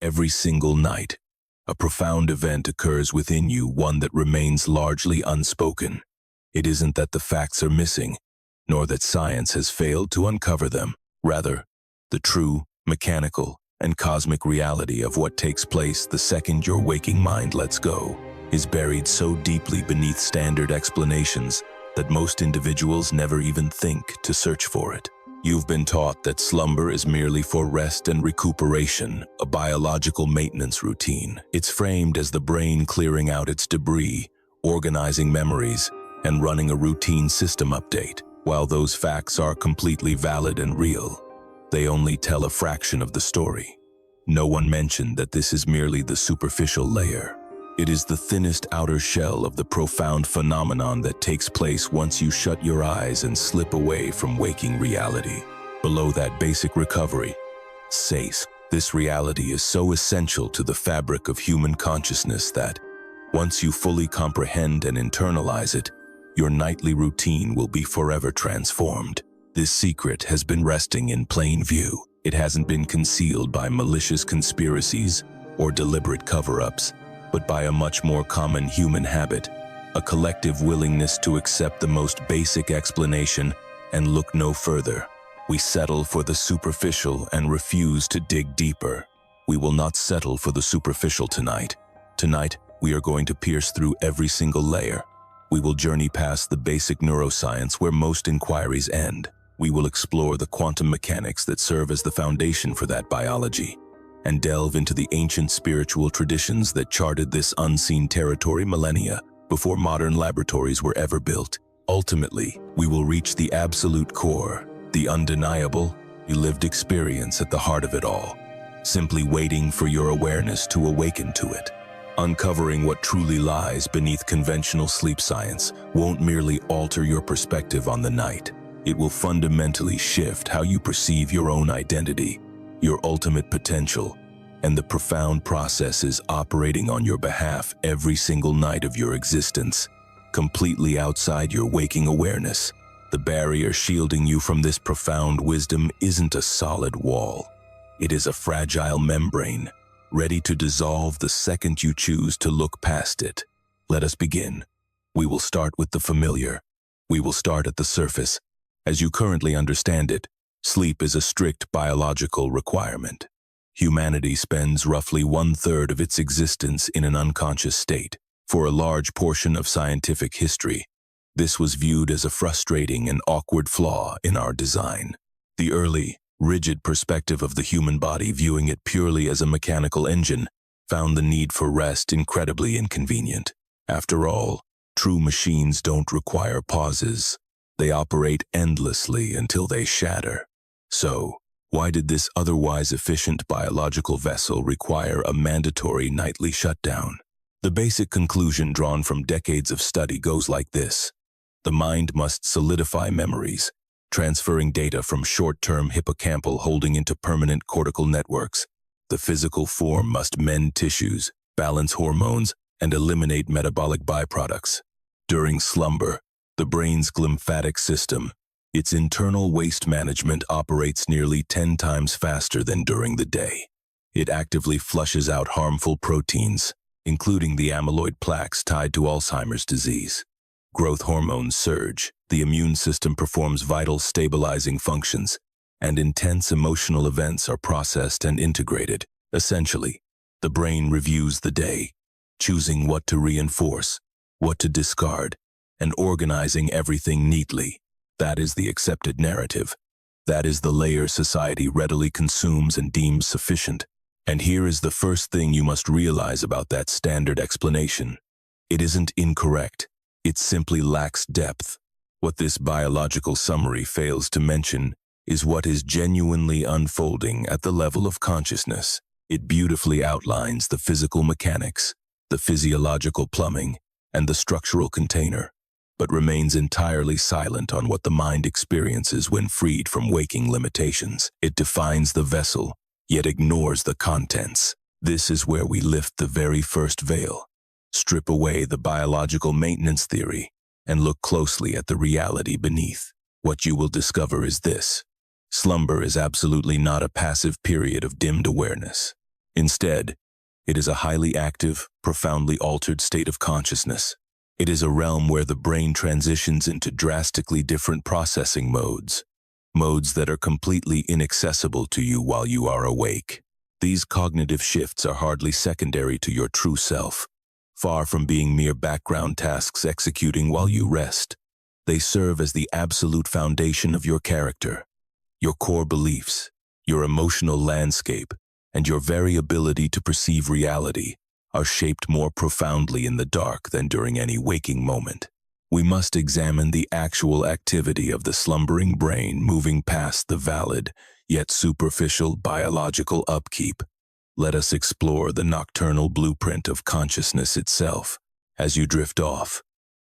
Every single night, a profound event occurs within you, one that remains largely unspoken. It isn't that the facts are missing, nor that science has failed to uncover them. Rather, the true, mechanical, and cosmic reality of what takes place the second your waking mind lets go is buried so deeply beneath standard explanations that most individuals never even think to search for it. You've been taught that slumber is merely for rest and recuperation, a biological maintenance routine. It's framed as the brain clearing out its debris, organizing memories, and running a routine system update. While those facts are completely valid and real, they only tell a fraction of the story. No one mentioned that this is merely the superficial layer. It is the thinnest outer shell of the profound phenomenon that takes place once you shut your eyes and slip away from waking reality. Below that basic recovery, safe. This reality is so essential to the fabric of human consciousness that, once you fully comprehend and internalize it, your nightly routine will be forever transformed. This secret has been resting in plain view. It hasn't been concealed by malicious conspiracies or deliberate cover-ups, but by a much more common human habit, a collective willingness to accept the most basic explanation and look no further. We settle for the superficial and refuse to dig deeper. We will not settle for the superficial tonight. Tonight, we are going to pierce through every single layer. We will journey past the basic neuroscience where most inquiries end. We will explore the quantum mechanics that serve as the foundation for that biology, and delve into the ancient spiritual traditions that charted this unseen territory millennia before modern laboratories were ever built. Ultimately, we will reach the absolute core, the undeniable, lived experience at the heart of it all, simply waiting for your awareness to awaken to it. Uncovering what truly lies beneath conventional sleep science won't merely alter your perspective on the night. It will fundamentally shift how you perceive your own identity, your ultimate potential, and the profound processes operating on your behalf every single night of your existence, completely outside your waking awareness. The barrier shielding you from this profound wisdom isn't a solid wall. It is a fragile membrane, ready to dissolve the second you choose to look past it. Let us begin. We will start with the familiar. We will start at the surface. As you currently understand it, sleep is a strict biological requirement. Humanity spends roughly 1/3 of its existence in an unconscious state. For a large portion of scientific history, this was viewed as a frustrating and awkward flaw in our design. The early, rigid perspective of the human body, viewing it purely as a mechanical engine, found the need for rest incredibly inconvenient. After all, true machines don't require pauses. They operate endlessly until they shatter. So, why did this otherwise efficient biological vessel require a mandatory nightly shutdown? The basic conclusion drawn from decades of study goes like this. The mind must solidify memories, transferring data from short-term hippocampal holding into permanent cortical networks. The physical form must mend tissues, balance hormones, and eliminate metabolic byproducts. During slumber, the brain's glymphatic system, its internal waste management, operates nearly 10 times faster than during the day. It actively flushes out harmful proteins, including the amyloid plaques tied to Alzheimer's disease. Growth hormones surge, the immune system performs vital stabilizing functions, and intense emotional events are processed and integrated. Essentially, the brain reviews the day, choosing what to reinforce, what to discard, and organizing everything neatly. That is the accepted narrative. That is the layer society readily consumes and deems sufficient. And here is the first thing you must realize about that standard explanation. It isn't incorrect. It simply lacks depth. What this biological summary fails to mention is what is genuinely unfolding at the level of consciousness. It beautifully outlines the physical mechanics, the physiological plumbing, and the structural container, but remains entirely silent on what the mind experiences when freed from waking limitations. It defines the vessel, yet ignores the contents. This is where we lift the very first veil, strip away the biological maintenance theory, and look closely at the reality beneath. What you will discover is this. Slumber is absolutely not a passive period of dimmed awareness. Instead, it is a highly active, profoundly altered state of consciousness. It is a realm where the brain transitions into drastically different processing modes that are completely inaccessible to you while you are awake. These cognitive shifts are hardly secondary to your true self, far from being mere background tasks executing while you rest. They serve as the absolute foundation of your character, your core beliefs, your emotional landscape, and your very ability to perceive reality are shaped more profoundly in the dark than during any waking moment. We must examine the actual activity of the slumbering brain moving past the valid, yet superficial biological upkeep. Let us explore the nocturnal blueprint of consciousness itself. As you drift off,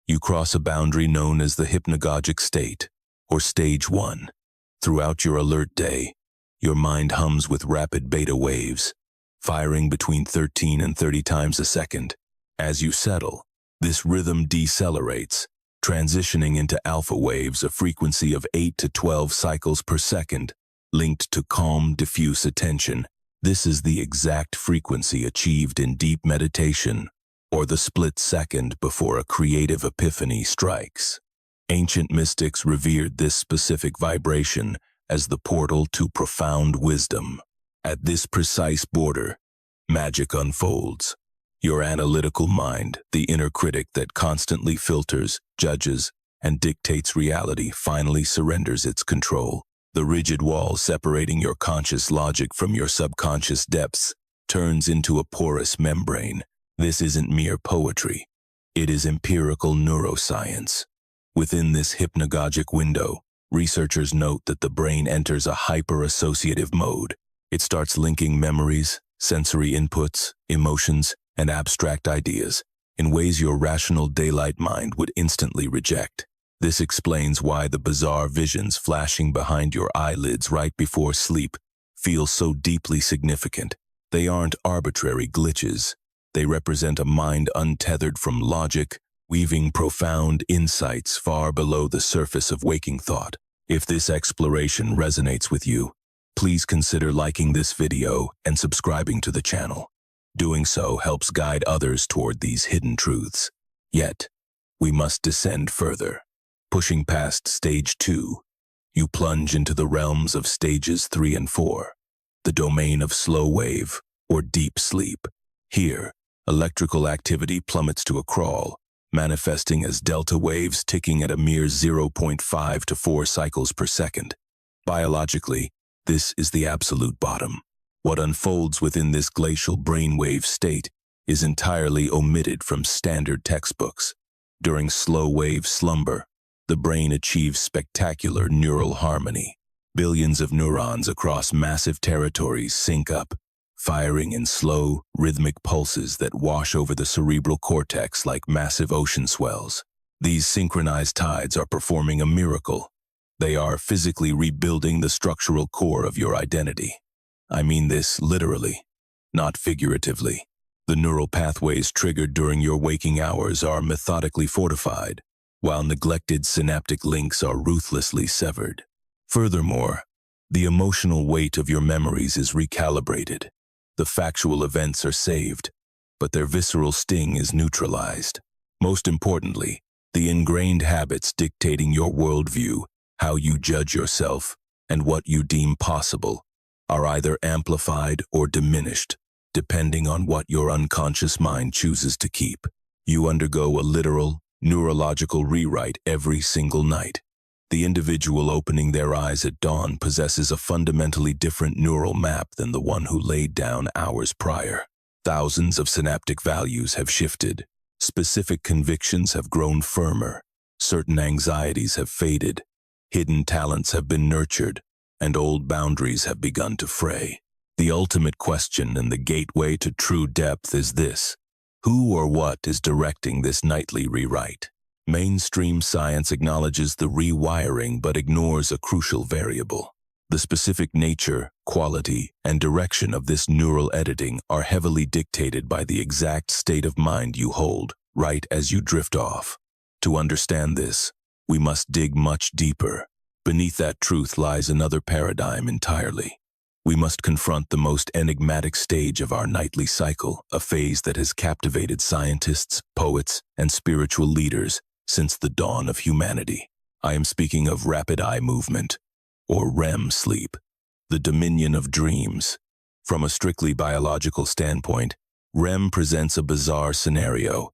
you cross a boundary known as the hypnagogic state, or stage 1. Throughout your alert day, your mind hums with rapid beta waves, firing between 13 and 30 times a second. As you settle, this rhythm decelerates, transitioning into alpha waves, a frequency of 8 to 12 cycles per second, linked to calm, diffuse attention. This is the exact frequency achieved in deep meditation, or the split second before a creative epiphany strikes. Ancient mystics revered this specific vibration as the portal to profound wisdom. At this precise border, magic unfolds. Your analytical mind, the inner critic that constantly filters, judges, and dictates reality, finally surrenders its control. The rigid wall separating your conscious logic from your subconscious depths turns into a porous membrane. This isn't mere poetry. It is empirical neuroscience. Within this hypnagogic window, researchers note that the brain enters a hyper-associative mode. It starts linking memories, sensory inputs, emotions, and abstract ideas in ways your rational daylight mind would instantly reject. This explains why the bizarre visions flashing behind your eyelids right before sleep feel so deeply significant. They aren't arbitrary glitches. They represent a mind untethered from logic, weaving profound insights far below the surface of waking thought. If this exploration resonates with you, please consider liking this video and subscribing to the channel. Doing so helps guide others toward these hidden truths. Yet, we must descend further. Pushing past stage 2, you plunge into the realms of stages 3 and 4, the domain of slow wave or deep sleep. Here, electrical activity plummets to a crawl, manifesting as delta waves ticking at a mere 0.5 to 4 cycles per second. Biologically, this is the absolute bottom. What unfolds within this glacial brainwave state is entirely omitted from standard textbooks. During slow-wave slumber, the brain achieves spectacular neural harmony. Billions of neurons across massive territories sync up, firing in slow, rhythmic pulses that wash over the cerebral cortex like massive ocean swells. These synchronized tides are performing a miracle. They are physically rebuilding the structural core of your identity. I mean this literally, not figuratively. The neural pathways triggered during your waking hours are methodically fortified, while neglected synaptic links are ruthlessly severed. Furthermore, the emotional weight of your memories is recalibrated. The factual events are saved, but their visceral sting is neutralized. Most importantly, the ingrained habits dictating your worldview, how you judge yourself, and what you deem possible, are either amplified or diminished, depending on what your unconscious mind chooses to keep. You undergo a literal, neurological rewrite every single night. The individual opening their eyes at dawn possesses a fundamentally different neural map than the one who laid down hours prior. Thousands of synaptic values have shifted. Specific convictions have grown firmer. Certain anxieties have faded. Hidden talents have been nurtured, and old boundaries have begun to fray. The ultimate question and the gateway to true depth is this: who or what is directing this nightly rewrite? Mainstream science acknowledges the rewiring but ignores a crucial variable. The specific nature, quality, and direction of this neural editing are heavily dictated by the exact state of mind you hold right as you drift off. To understand this, we must dig much deeper. Beneath that truth lies another paradigm entirely: we must confront the most enigmatic stage of our nightly cycle, a phase that has captivated scientists, poets, and spiritual leaders since the dawn of humanity. I am speaking of rapid eye movement, or REM sleep, the dominion of dreams. From a strictly biological standpoint, REM presents a bizarre scenario.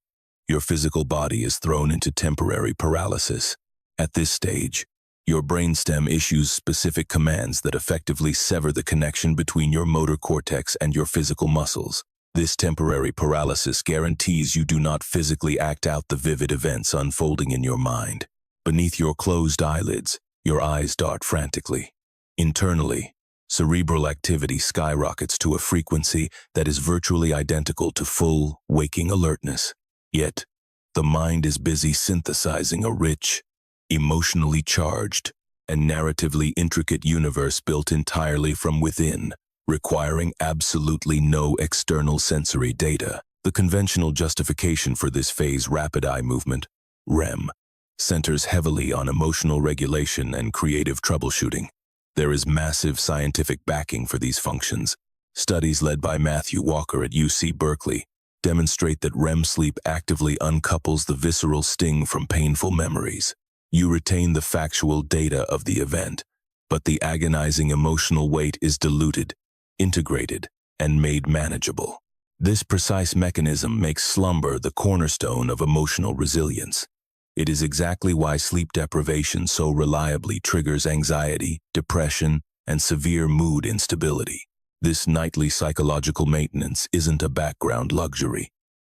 Your physical body is thrown into temporary paralysis. At this stage, your brainstem issues specific commands that effectively sever the connection between your motor cortex and your physical muscles. This temporary paralysis guarantees you do not physically act out the vivid events unfolding in your mind. Beneath your closed eyelids, your eyes dart frantically. Internally, cerebral activity skyrockets to a frequency that is virtually identical to full, waking alertness. Yet, the mind is busy synthesizing a rich, emotionally charged, and narratively intricate universe built entirely from within, requiring absolutely no external sensory data. The conventional justification for this phase rapid eye movement, REM, centers heavily on emotional regulation and creative troubleshooting. There is massive scientific backing for these functions. Studies led by Matthew Walker at UC Berkeley demonstrate that REM sleep actively uncouples the visceral sting from painful memories. You retain the factual data of the event, but the agonizing emotional weight is diluted, integrated, and made manageable. This precise mechanism makes slumber the cornerstone of emotional resilience. It is exactly why sleep deprivation so reliably triggers anxiety, depression, and severe mood instability. This nightly psychological maintenance isn't a background luxury.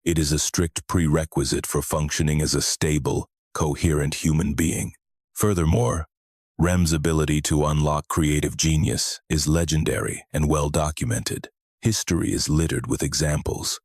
It is a strict prerequisite for functioning as a stable, coherent human being. Furthermore, REM's ability to unlock creative genius is legendary and well documented. History is littered with examples.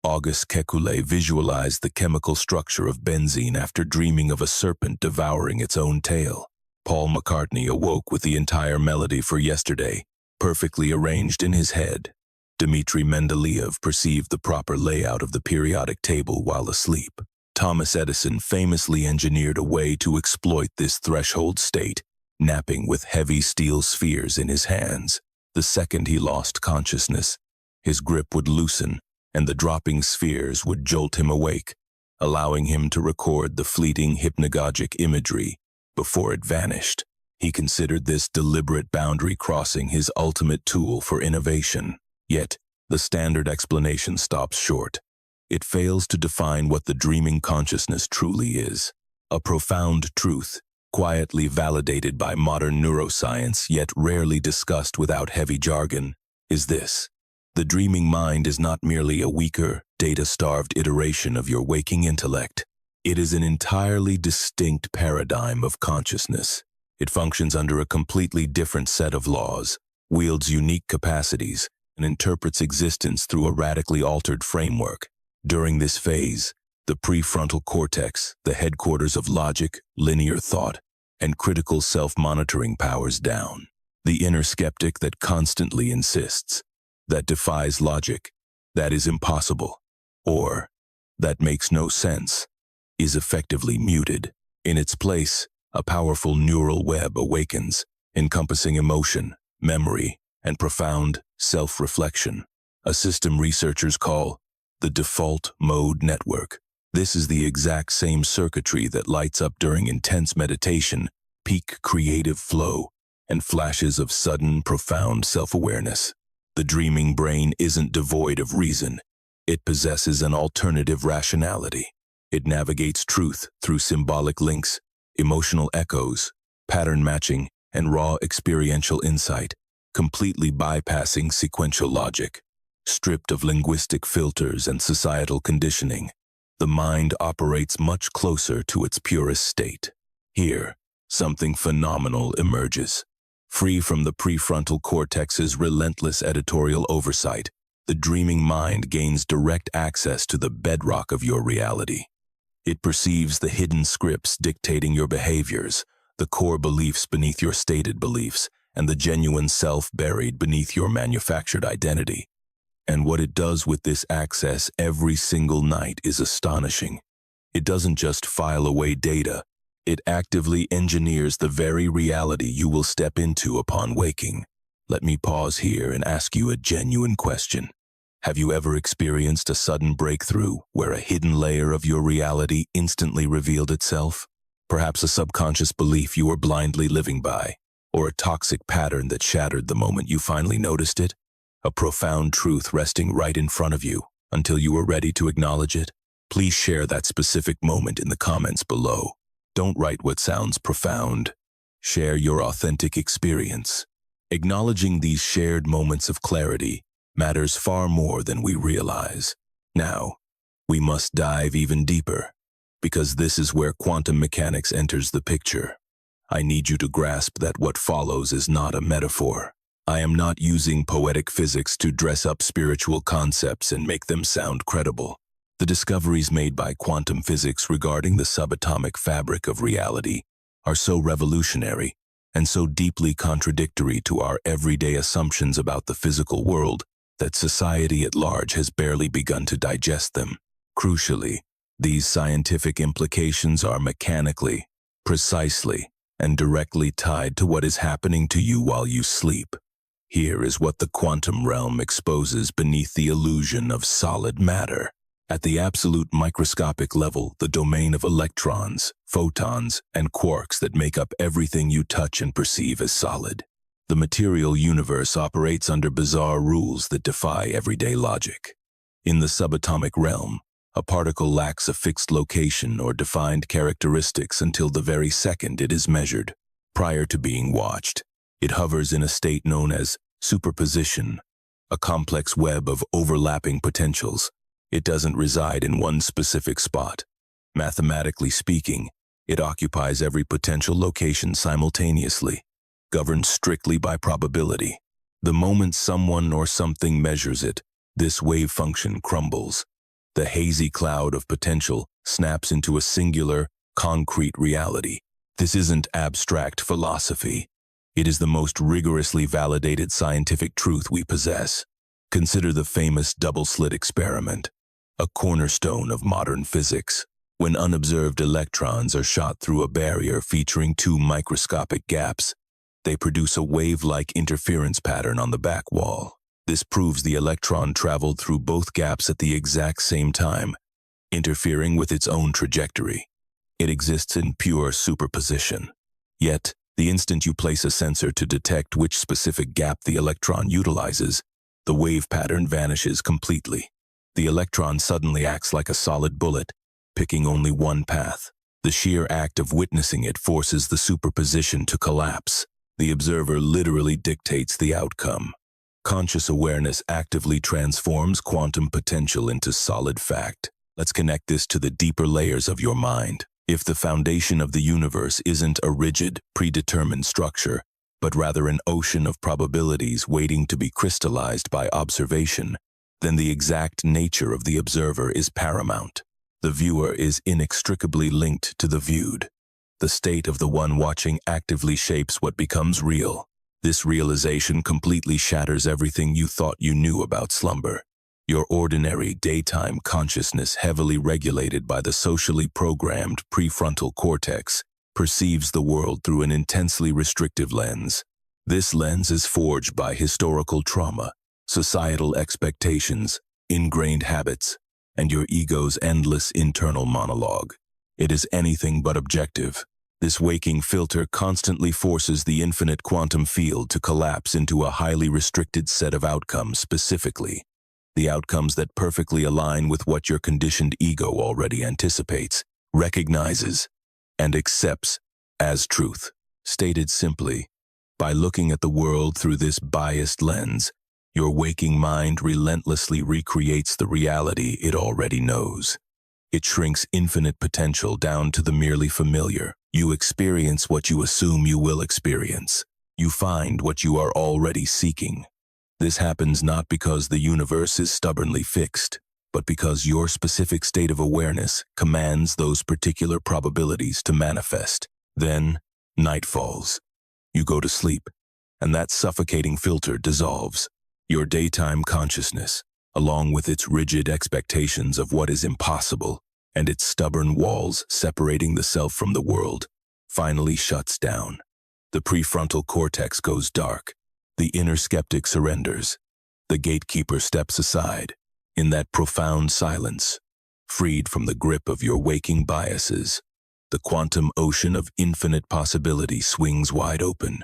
Auguste Kekulé visualized the chemical structure of benzene after dreaming of a serpent devouring its own tail. Paul McCartney awoke with the entire melody for Yesterday perfectly arranged in his head. Dmitri Mendeleev perceived the proper layout of the periodic table while asleep. Thomas Edison famously engineered a way to exploit this threshold state, napping with heavy steel spheres in his hands. The second he lost consciousness, his grip would loosen, and the dropping spheres would jolt him awake, allowing him to record the fleeting hypnagogic imagery before it vanished. He considered this deliberate boundary crossing his ultimate tool for innovation. Yet, the standard explanation stops short. It fails to define what the dreaming consciousness truly is. A profound truth, quietly validated by modern neuroscience yet rarely discussed without heavy jargon, is this. The dreaming mind is not merely a weaker, data-starved iteration of your waking intellect. It is an entirely distinct paradigm of consciousness. It functions under a completely different set of laws, wields unique capacities, and interprets existence through a radically altered framework. During this phase, the prefrontal cortex, the headquarters of logic, linear thought, and critical self-monitoring powers down. The inner skeptic that constantly insists, that defies logic, that is impossible, or that makes no sense, is effectively muted. In its place, a powerful neural web awakens, encompassing emotion, memory, and profound self-reflection, a system researchers call the default mode network. This is the exact same circuitry that lights up during intense meditation, peak creative flow, and flashes of sudden, profound self-awareness. The dreaming brain isn't devoid of reason. It possesses an alternative rationality. It navigates truth through symbolic links, emotional echoes, pattern matching, and raw experiential insight, completely bypassing sequential logic. Stripped of linguistic filters and societal conditioning, the mind operates much closer to its purest state. Here, something phenomenal emerges. Free from the prefrontal cortex's relentless editorial oversight, the dreaming mind gains direct access to the bedrock of your reality. It perceives the hidden scripts dictating your behaviors, the core beliefs beneath your stated beliefs, and the genuine self buried beneath your manufactured identity. And what it does with this access every single night is astonishing. It doesn't just file away data, it actively engineers the very reality you will step into upon waking. Let me pause here and ask you a genuine question. Have you ever experienced a sudden breakthrough where a hidden layer of your reality instantly revealed itself? Perhaps a subconscious belief you were blindly living by, or a toxic pattern that shattered the moment you finally noticed it? A profound truth resting right in front of you until you were ready to acknowledge it? Please share that specific moment in the comments below. Don't write what sounds profound. Share your authentic experience. Acknowledging these shared moments of clarity matters far more than we realize. Now, we must dive even deeper, because this is where quantum mechanics enters the picture. I need you to grasp that what follows is not a metaphor. I am not using poetic physics to dress up spiritual concepts and make them sound credible. The discoveries made by quantum physics regarding the subatomic fabric of reality are so revolutionary and so deeply contradictory to our everyday assumptions about the physical world that society at large has barely begun to digest them. Crucially, these scientific implications are mechanically, precisely, and directly tied to what is happening to you while you sleep. Here is what the quantum realm exposes beneath the illusion of solid matter. At the absolute microscopic level, the domain of electrons, photons, and quarks that make up everything you touch and perceive as solid. The material universe operates under bizarre rules that defy everyday logic. In the subatomic realm, a particle lacks a fixed location or defined characteristics until the very second it is measured. Prior to being watched, it hovers in a state known as superposition, a complex web of overlapping potentials. It doesn't reside in one specific spot. Mathematically speaking, it occupies every potential location simultaneously, governed strictly by probability. The moment someone or something measures it, this wave function crumbles. The hazy cloud of potential snaps into a singular, concrete reality. This isn't abstract philosophy. It is the most rigorously validated scientific truth we possess. Consider the famous double-slit experiment, a cornerstone of modern physics. When unobserved electrons are shot through a barrier featuring two microscopic gaps, they produce a wave-like interference pattern on the back wall. This proves the electron traveled through both gaps at the exact same time, interfering with its own trajectory. It exists in pure superposition. Yet, the instant you place a sensor to detect which specific gap the electron utilizes, the wave pattern vanishes completely. The electron suddenly acts like a solid bullet, picking only one path. The sheer act of witnessing it forces the superposition to collapse. The observer literally dictates the outcome. Conscious awareness actively transforms quantum potential into solid fact. Let's connect this to the deeper layers of your mind. If the foundation of the universe isn't a rigid, predetermined structure, but rather an ocean of probabilities waiting to be crystallized by observation, then the exact nature of the observer is paramount. The viewer is inextricably linked to the viewed. The state of the one watching actively shapes what becomes real. This realization completely shatters everything you thought you knew about slumber. Your ordinary daytime consciousness, heavily regulated by the socially programmed prefrontal cortex, perceives the world through an intensely restrictive lens. This lens is forged by historical trauma, societal expectations, ingrained habits, and your ego's endless internal monologue. It is anything but objective. This waking filter constantly forces the infinite quantum field to collapse into a highly restricted set of outcomes specifically. The outcomes that perfectly align with what your conditioned ego already anticipates, recognizes, and accepts as truth. Stated simply, by looking at the world through this biased lens, your waking mind relentlessly recreates the reality it already knows. It shrinks infinite potential down to the merely familiar. You experience what you assume you will experience. You find what you are already seeking. This happens not because the universe is stubbornly fixed, but because your specific state of awareness commands those particular probabilities to manifest. Then, night falls. You go to sleep, and that suffocating filter dissolves. Your daytime consciousness, along with its rigid expectations of what is impossible and its stubborn walls separating the self from the world, finally shuts down. The prefrontal cortex goes dark. the inner skeptic surrenders. The gatekeeper steps aside. In that profound silence, freed from the grip of your waking biases, the quantum ocean of infinite possibility swings wide open.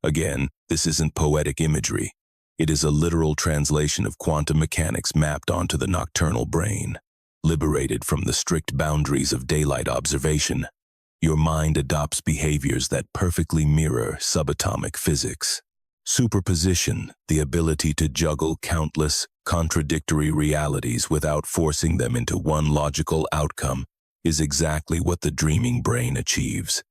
Again, this isn't poetic imagery. It is a literal translation of quantum mechanics mapped onto the nocturnal brain. Liberated from the strict boundaries of daylight observation, your mind adopts behaviors that perfectly mirror subatomic physics. Superposition, the ability to juggle countless, contradictory realities without forcing them into one logical outcome, is exactly what the dreaming brain achieves.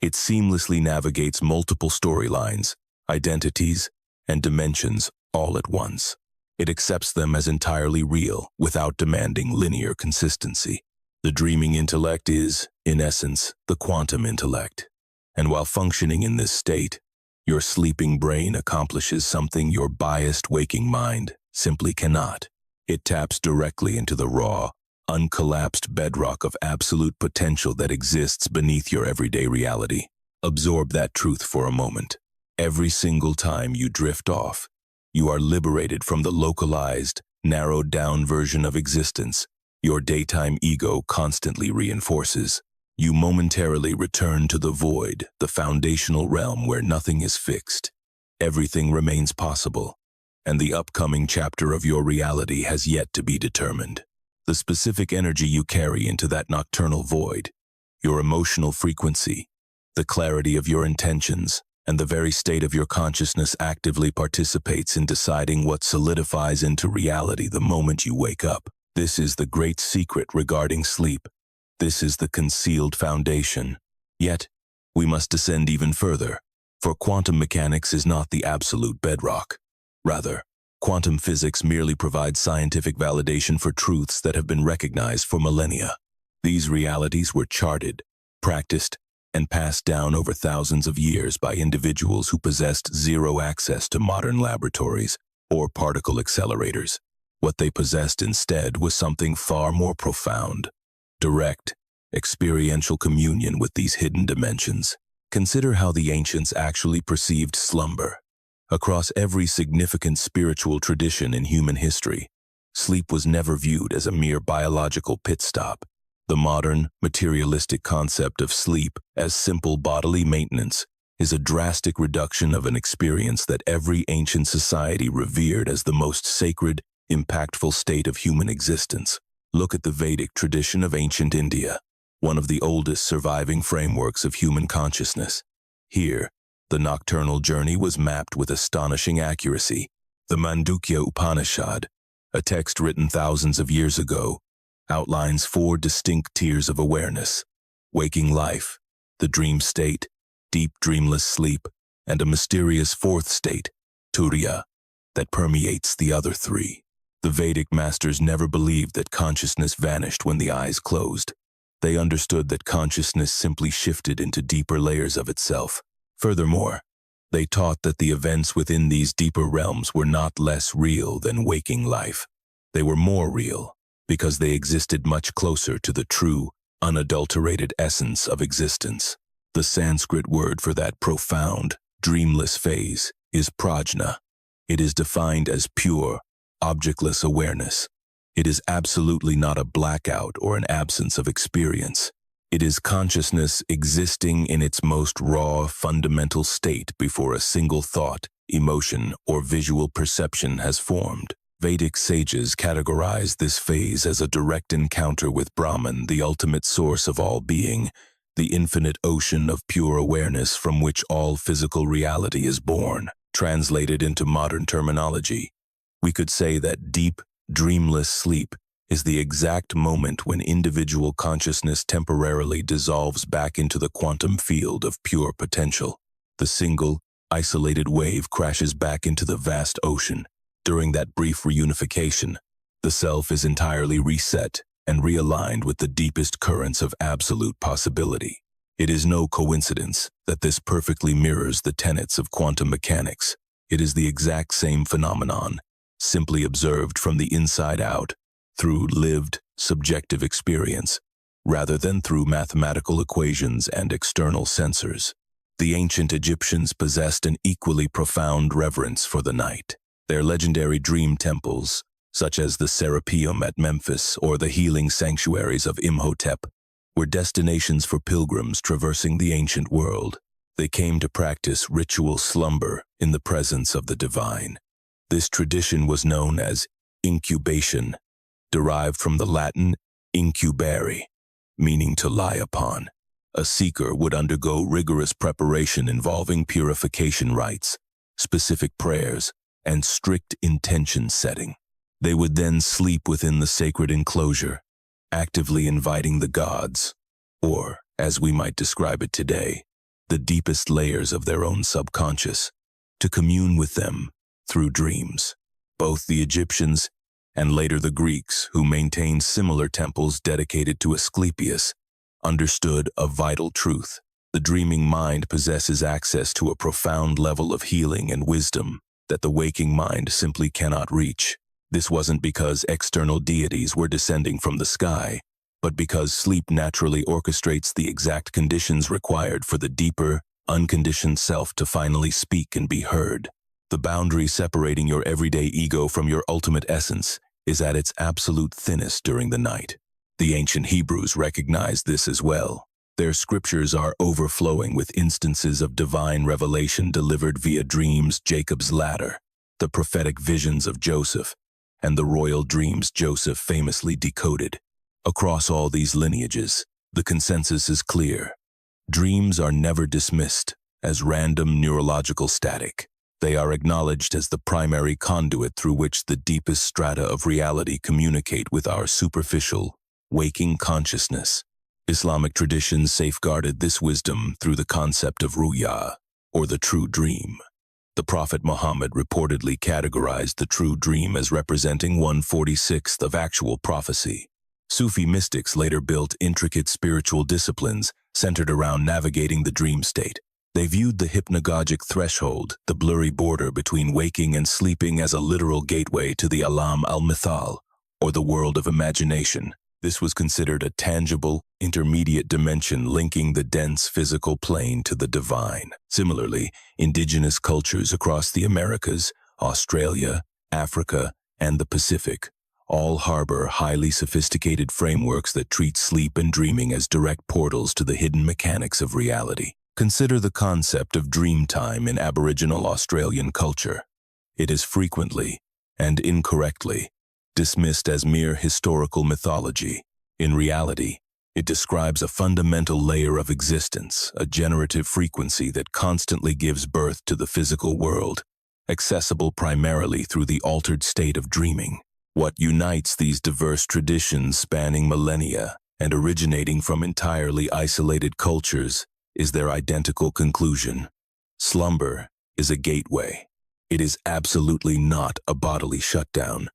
It seamlessly navigates multiple storylines, identities, and dimensions all at once. It accepts them as entirely real without demanding linear consistency. The dreaming intellect is, in essence, the quantum intellect. And while functioning in this state, your sleeping brain accomplishes something your biased waking mind simply cannot. It taps directly into the raw, uncollapsed bedrock of absolute potential that exists beneath your everyday reality. Absorb that truth for a moment. Every single time you drift off, you are liberated from the localized, narrowed-down version of existence your daytime ego constantly reinforces. You momentarily return to the void, the foundational realm where nothing is fixed. Everything remains possible, and the upcoming chapter of your reality has yet to be determined. The specific energy you carry into that nocturnal void, your emotional frequency, the clarity of your intentions, and the very state of your consciousness actively participates in deciding what solidifies into reality the moment you wake up. This is the great secret regarding sleep. This is the concealed foundation. Yet, we must descend even further, for quantum mechanics is not the absolute bedrock. Rather, quantum physics merely provides scientific validation for truths that have been recognized for millennia. These realities were charted, practiced, and passed down over thousands of years by individuals who possessed zero access to modern laboratories or particle accelerators. What they possessed instead was something far more profound: direct, experiential communion with these hidden dimensions. Consider how the ancients actually perceived slumber. Across every significant spiritual tradition in human history, sleep was never viewed as a mere biological pit stop. The modern, materialistic concept of sleep as simple bodily maintenance is a drastic reduction of an experience that every ancient society revered as the most sacred, impactful state of human existence. Look at the Vedic tradition of ancient India, one of the oldest surviving frameworks of human consciousness. Here, the nocturnal journey was mapped with astonishing accuracy. The Mandukya Upanishad, a text written thousands of years ago, outlines 4 distinct tiers of awareness: waking life, the dream state, deep dreamless sleep, and a mysterious 4th state, turiya, that permeates the other 3. The Vedic masters never believed that consciousness vanished when the eyes closed. They understood that consciousness simply shifted into deeper layers of itself. Furthermore, they taught that the events within these deeper realms were not less real than waking life. They were more real, because they existed much closer to the true, unadulterated essence of existence. The Sanskrit word for that profound, dreamless phase is prajna. It is defined as pure, objectless awareness. It is absolutely not a blackout or an absence of experience. It is consciousness existing in its most raw, fundamental state before a single thought, emotion, or visual perception has formed. Vedic sages categorize this phase as a direct encounter with Brahman, the ultimate source of all being, the infinite ocean of pure awareness from which all physical reality is born. Translated into modern terminology, we could say that deep, dreamless sleep is the exact moment when individual consciousness temporarily dissolves back into the quantum field of pure potential. The single, isolated wave crashes back into the vast ocean. During that brief reunification, the self is entirely reset and realigned with the deepest currents of absolute possibility. It is no coincidence that this perfectly mirrors the tenets of quantum mechanics. It is the exact same phenomenon, simply observed from the inside out, through lived, subjective experience, rather than through mathematical equations and external sensors. The ancient Egyptians possessed an equally profound reverence for the night. Their legendary dream temples, such as the Serapeum at Memphis or the healing sanctuaries of Imhotep, were destinations for pilgrims traversing the ancient world. They came to practice ritual slumber in the presence of the divine. This tradition was known as incubation, derived from the Latin incubare, meaning to lie upon. A seeker would undergo rigorous preparation involving purification rites, specific prayers, and strict intention setting. They would then sleep within the sacred enclosure, actively inviting the gods, or, as we might describe it today, the deepest layers of their own subconscious, to commune with them through dreams. Both the Egyptians and later the Greeks, who maintained similar temples dedicated to Asclepius, understood a vital truth. The dreaming mind possesses access to a profound level of healing and wisdom that the waking mind simply cannot reach. This wasn't because external deities were descending from the sky, but because sleep naturally orchestrates the exact conditions required for the deeper, unconditioned self to finally speak and be heard. The boundary separating your everyday ego from your ultimate essence is at its absolute thinnest during the night. The ancient Hebrews recognized this as well. Their scriptures are overflowing with instances of divine revelation delivered via dreams, Jacob's ladder, the prophetic visions of Joseph, and the royal dreams Joseph famously decoded. Across all these lineages, the consensus is clear. Dreams are never dismissed as random neurological static. They are acknowledged as the primary conduit through which the deepest strata of reality communicate with our superficial, waking consciousness. Islamic traditions safeguarded this wisdom through the concept of ruya, or the true dream. The Prophet Muhammad reportedly categorized the true dream as representing 1/46th of actual prophecy. Sufi mystics later built intricate spiritual disciplines centered around navigating the dream state. They viewed the hypnagogic threshold, the blurry border between waking and sleeping, as a literal gateway to the alam al-mithal, or the world of imagination. This was considered a tangible, intermediate dimension linking the dense physical plane to the divine. Similarly, indigenous cultures across the Americas, Australia, Africa, and the Pacific all harbor highly sophisticated frameworks that treat sleep and dreaming as direct portals to the hidden mechanics of reality. Consider the concept of dream time in Aboriginal Australian culture. It is frequently, and incorrectly, dismissed as mere historical mythology. In reality, it describes a fundamental layer of existence, a generative frequency that constantly gives birth to the physical world, accessible primarily through the altered state of dreaming. What unites these diverse traditions spanning millennia and originating from entirely isolated cultures is their identical conclusion. Slumber is a gateway. It is absolutely not a bodily shutdown,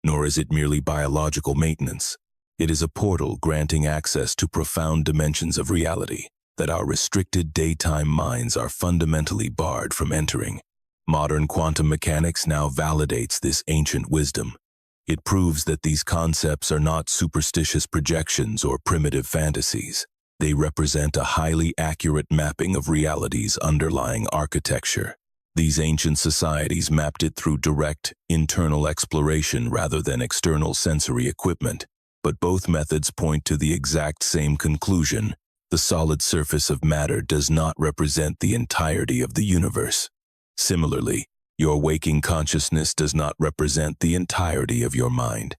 nor is it merely biological maintenance. It is a portal granting access to profound dimensions of reality that our restricted daytime minds are fundamentally barred from entering. Modern quantum mechanics now validates this ancient wisdom. It proves that these concepts are not superstitious projections or primitive fantasies. They represent a highly accurate mapping of reality's underlying architecture. These ancient societies mapped it through direct, internal exploration rather than external sensory equipment. But both methods point to the exact same conclusion. The solid surface of matter does not represent the entirety of the universe. Similarly, your waking consciousness does not represent the entirety of your mind.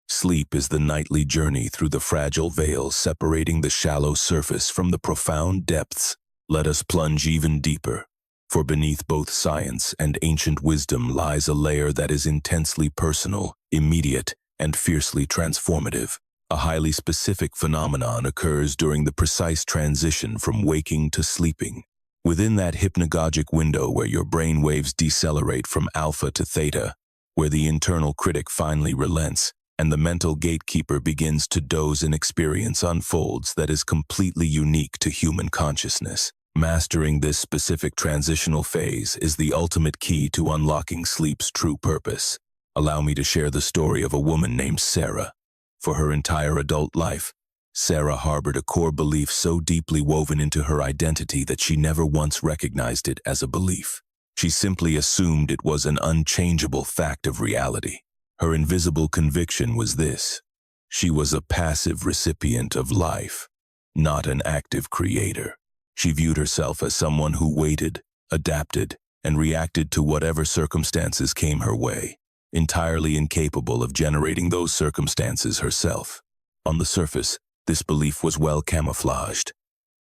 Sleep is the nightly journey through the fragile veil separating the shallow surface from the profound depths. Let us plunge even deeper, for beneath both science and ancient wisdom lies a layer that is intensely personal, immediate, and fiercely transformative. A highly specific phenomenon occurs during the precise transition from waking to sleeping. Within that hypnagogic window where your brain waves decelerate from alpha to theta, where the internal critic finally relents, and the mental gatekeeper begins to doze, an experience unfolds that is completely unique to human consciousness. Mastering this specific transitional phase is the ultimate key to unlocking sleep's true purpose. Allow me to share the story of a woman named Sarah. For her entire adult life, Sarah harbored a core belief so deeply woven into her identity that she never once recognized it as a belief. She simply assumed it was an unchangeable fact of reality. Her invisible conviction was this: she was a passive recipient of life, not an active creator. She viewed herself as someone who waited, adapted, and reacted to whatever circumstances came her way, entirely incapable of generating those circumstances herself. On the surface, this belief was well camouflaged.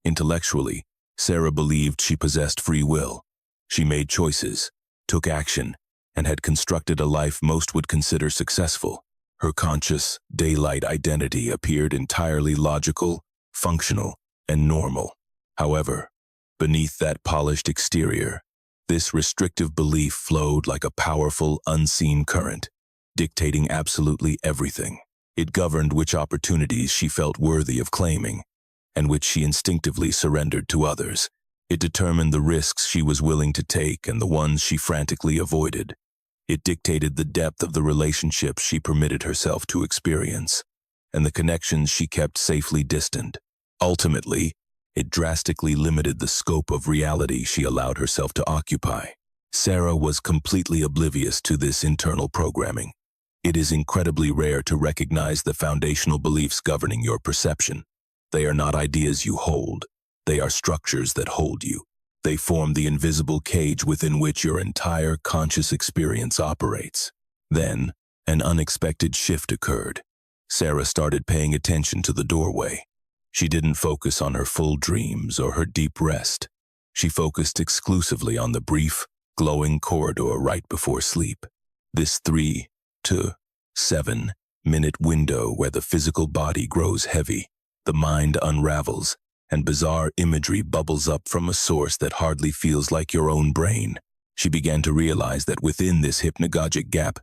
Intellectually, Sarah believed she possessed free will. She made choices, took action, and had constructed a life most would consider successful. Her conscious, daylight identity appeared entirely logical, functional, and normal. However, beneath that polished exterior, this restrictive belief flowed like a powerful, unseen current, dictating absolutely everything. It governed which opportunities she felt worthy of claiming, and which she instinctively surrendered to others. It determined the risks she was willing to take and the ones she frantically avoided. It dictated the depth of the relationships she permitted herself to experience, and the connections she kept safely distant. Ultimately, it drastically limited the scope of reality she allowed herself to occupy. Sarah was completely oblivious to this internal programming. It is incredibly rare to recognize the foundational beliefs governing your perception. They are not ideas you hold. They are structures that hold you. They form the invisible cage within which your entire conscious experience operates. Then, an unexpected shift occurred. Sarah started paying attention to the doorway. She didn't focus on her full dreams or her deep rest. She focused exclusively on the brief, glowing corridor right before sleep. This 3 to 7 minute window where the physical body grows heavy, the mind unravels, and bizarre imagery bubbles up from a source that hardly feels like your own brain. She began to realize that within this hypnagogic gap,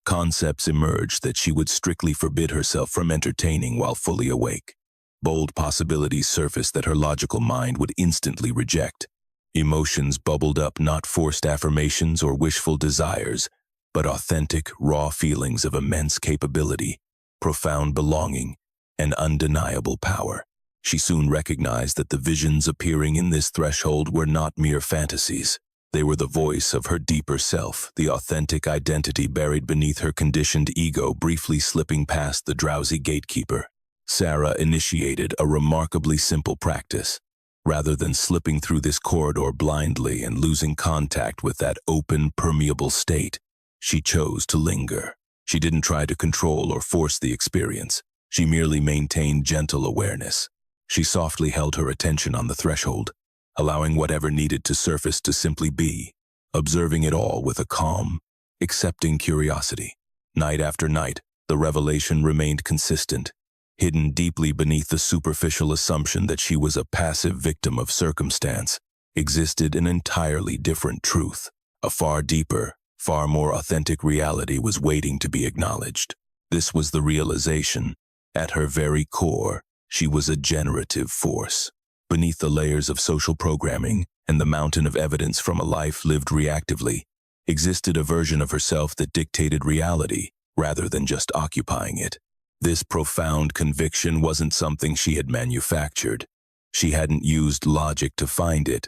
concepts emerged that she would strictly forbid herself from entertaining while fully awake. Bold possibilities surfaced that her logical mind would instantly reject. Emotions bubbled up, not forced affirmations or wishful desires, but authentic, raw feelings of immense capability, profound belonging, and undeniable power. She soon recognized that the visions appearing in this threshold were not mere fantasies. They were the voice of her deeper self, the authentic identity buried beneath her conditioned ego briefly slipping past the drowsy gatekeeper. Sarah initiated a remarkably simple practice. Rather than slipping through this corridor blindly and losing contact with that open, permeable state, she chose to linger. She didn't try to control or force the experience. She merely maintained gentle awareness. She softly held her attention on the threshold, allowing whatever needed to surface to simply be, observing it all with a calm, accepting curiosity. Night after night, the revelation remained consistent. Hidden deeply beneath the superficial assumption that she was a passive victim of circumstance, existed an entirely different truth. A far deeper, far more authentic reality was waiting to be acknowledged. This was the realization. At her very core, she was a generative force. Beneath the layers of social programming and the mountain of evidence from a life lived reactively, existed a version of herself that dictated reality rather than just occupying it. This profound conviction wasn't something she had manufactured. She hadn't used logic to find it,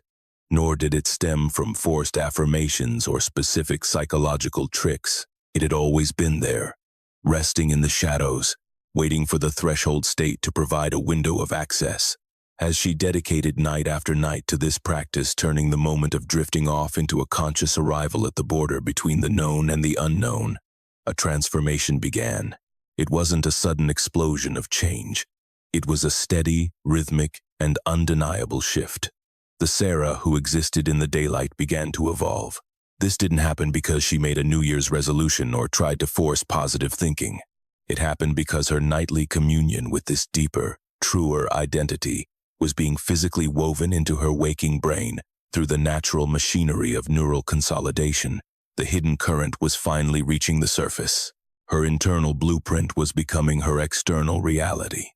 nor did it stem from forced affirmations or specific psychological tricks. It had always been there, resting in the shadows, waiting for the threshold state to provide a window of access. As she dedicated night after night to this practice, turning the moment of drifting off into a conscious arrival at the border between the known and the unknown, a transformation began. It wasn't a sudden explosion of change. It was a steady, rhythmic, and undeniable shift. The Sarah who existed in the daylight began to evolve. This didn't happen because she made a New Year's resolution or tried to force positive thinking. It happened because her nightly communion with this deeper, truer identity was being physically woven into her waking brain through the natural machinery of neural consolidation. The hidden current was finally reaching the surface. Her internal blueprint was becoming her external reality.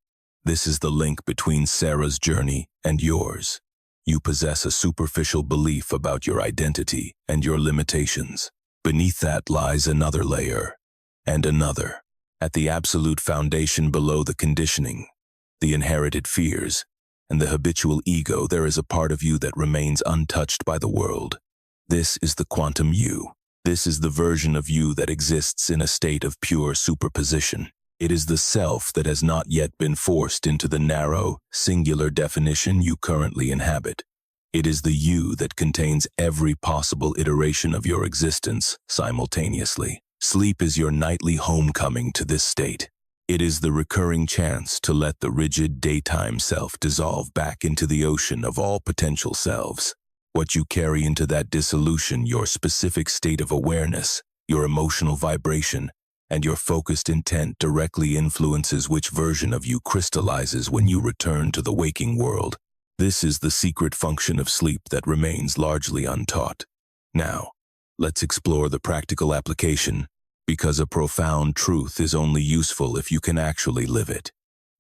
This is the link between Sarah's journey and yours. You possess a superficial belief about your identity and your limitations. Beneath that lies another layer, and another. At the absolute foundation below the conditioning, the inherited fears, and the habitual ego, there is a part of you that remains untouched by the world. This is the quantum you. This is the version of you that exists in a state of pure superposition. It is the self that has not yet been forced into the narrow, singular definition you currently inhabit. It is the you that contains every possible iteration of your existence simultaneously. Sleep is your nightly homecoming to this state. It is the recurring chance to let the rigid daytime self dissolve back into the ocean of all potential selves. What you carry into that dissolution, your specific state of awareness, your emotional vibration, and your focused intent directly influences which version of you crystallizes when you return to the waking world. This is the secret function of sleep that remains largely untaught. Now, let's explore the practical application, because a profound truth is only useful if you can actually live it.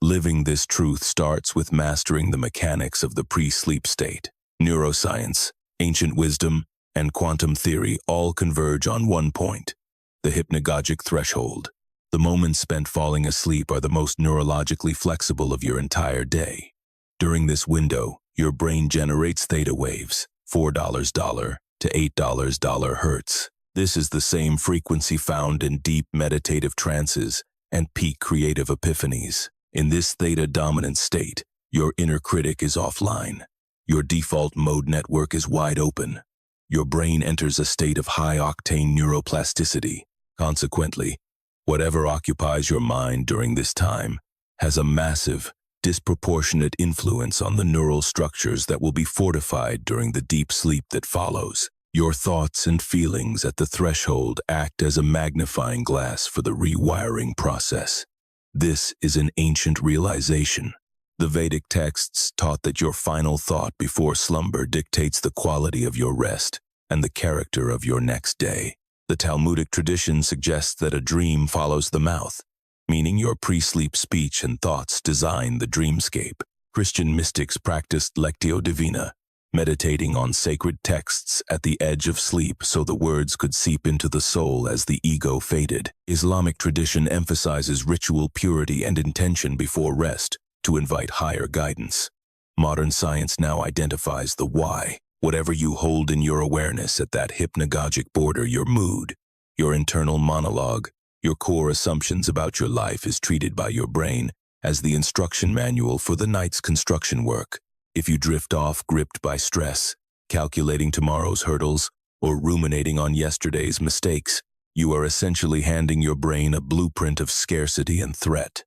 Living this truth starts with mastering the mechanics of the pre-sleep state. Neuroscience, ancient wisdom, and quantum theory all converge on one point: the hypnagogic threshold. The moments spent falling asleep are the most neurologically flexible of your entire day. During this window, your brain generates theta waves, $4 to $8 hertz. This is the same frequency found in deep meditative trances and peak creative epiphanies. In this theta-dominant state, your inner critic is offline. Your default mode network is wide open. Your brain enters a state of high-octane neuroplasticity. Consequently, whatever occupies your mind during this time has a massive, disproportionate influence on the neural structures that will be fortified during the deep sleep that follows. Your thoughts and feelings at the threshold act as a magnifying glass for the rewiring process. This is an ancient realization. The Vedic texts taught that your final thought before slumber dictates the quality of your rest and the character of your next day. The Talmudic tradition suggests that a dream follows the mouth, meaning your pre-sleep speech and thoughts design the dreamscape. Christian mystics practiced lectio divina, meditating on sacred texts at the edge of sleep so the words could seep into the soul as the ego faded. Islamic tradition emphasizes ritual purity and intention before rest to invite higher guidance. Modern science now identifies the why. Whatever you hold in your awareness at that hypnagogic border, your mood, your internal monologue, your core assumptions about your life is treated by your brain as the instruction manual for the night's construction work. If you drift off gripped by stress, calculating tomorrow's hurdles, or ruminating on yesterday's mistakes, you are essentially handing your brain a blueprint of scarcity and threat.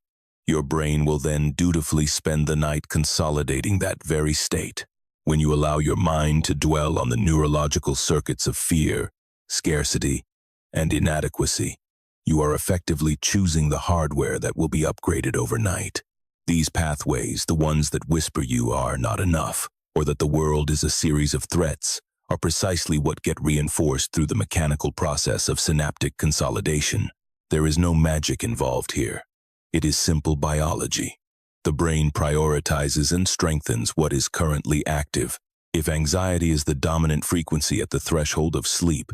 Your brain will then dutifully spend the night consolidating that very state. When you allow your mind to dwell on the neurological circuits of fear, scarcity, and inadequacy, you are effectively choosing the hardware that will be upgraded overnight. These pathways, the ones that whisper you are not enough, or that the world is a series of threats, are precisely what get reinforced through the mechanical process of synaptic consolidation. There is no magic involved here. It is simple biology. The brain prioritizes and strengthens what is currently active. If anxiety is the dominant frequency at the threshold of sleep,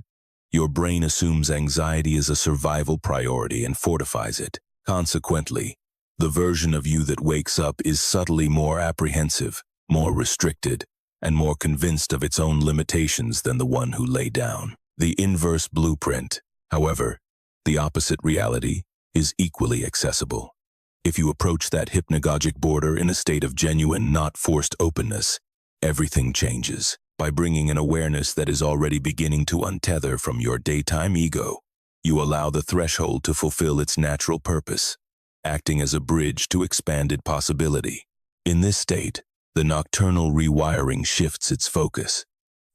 your brain assumes anxiety is a survival priority and fortifies it. Consequently, the version of you that wakes up is subtly more apprehensive, more restricted, and more convinced of its own limitations than the one who lay down. The inverse blueprint, however, the opposite reality, is equally accessible. If you approach that hypnagogic border in a state of genuine, not forced openness, everything changes. By bringing an awareness that is already beginning to untether from your daytime ego, you allow the threshold to fulfill its natural purpose, acting as a bridge to expanded possibility. In this state, the nocturnal rewiring shifts its focus.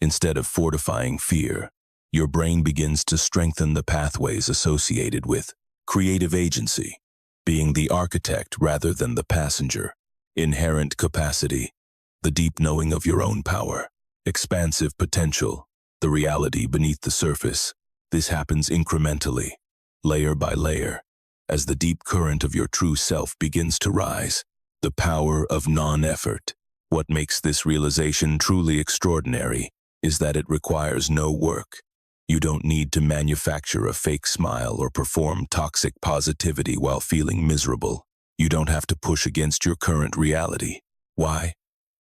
Instead of fortifying fear, your brain begins to strengthen the pathways associated with creative agency, being the architect rather than the passenger, inherent capacity, the deep knowing of your own power, expansive potential, the reality beneath the surface. This happens incrementally, layer by layer, as the deep current of your true self begins to rise. The power of non-effort. What makes this realization truly extraordinary is that it requires no work. You don't need to manufacture a fake smile or perform toxic positivity while feeling miserable. You don't have to push against your current reality. Why?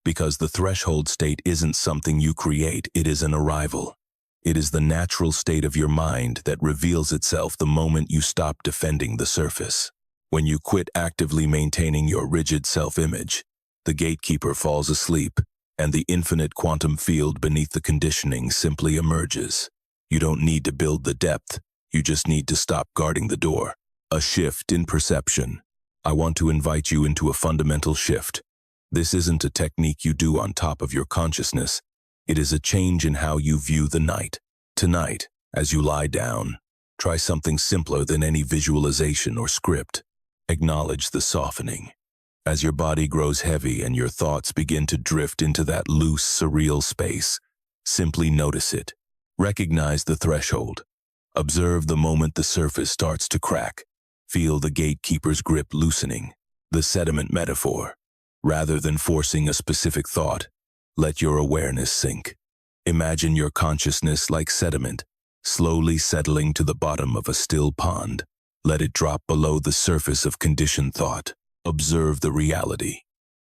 Because the threshold state isn't something you create, it is an arrival. It is the natural state of your mind that reveals itself the moment you stop defending the surface. When you quit actively maintaining your rigid self-image, the gatekeeper falls asleep, and the infinite quantum field beneath the conditioning simply emerges. You don't need to build the depth, you just need to stop guarding the door. A shift in perception. I want to invite you into a fundamental shift. This isn't a technique you do on top of your consciousness. It is a change in how you view the night. Tonight, as you lie down, try something simpler than any visualization or script. Acknowledge the softening. As your body grows heavy and your thoughts begin to drift into that loose, surreal space, simply notice it. Recognize the threshold. Observe the moment the surface starts to crack. Feel the gatekeeper's grip loosening. The sediment metaphor. Rather than forcing a specific thought, let your awareness sink. Imagine your consciousness like sediment, slowly settling to the bottom of a still pond. Let it drop below the surface of conditioned thought. Observe the reality.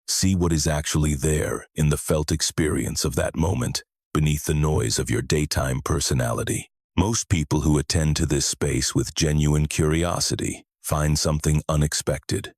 See what is actually there in the felt experience of that moment, beneath the noise of your daytime personality. Most people who attend to this space with genuine curiosity find something unexpected.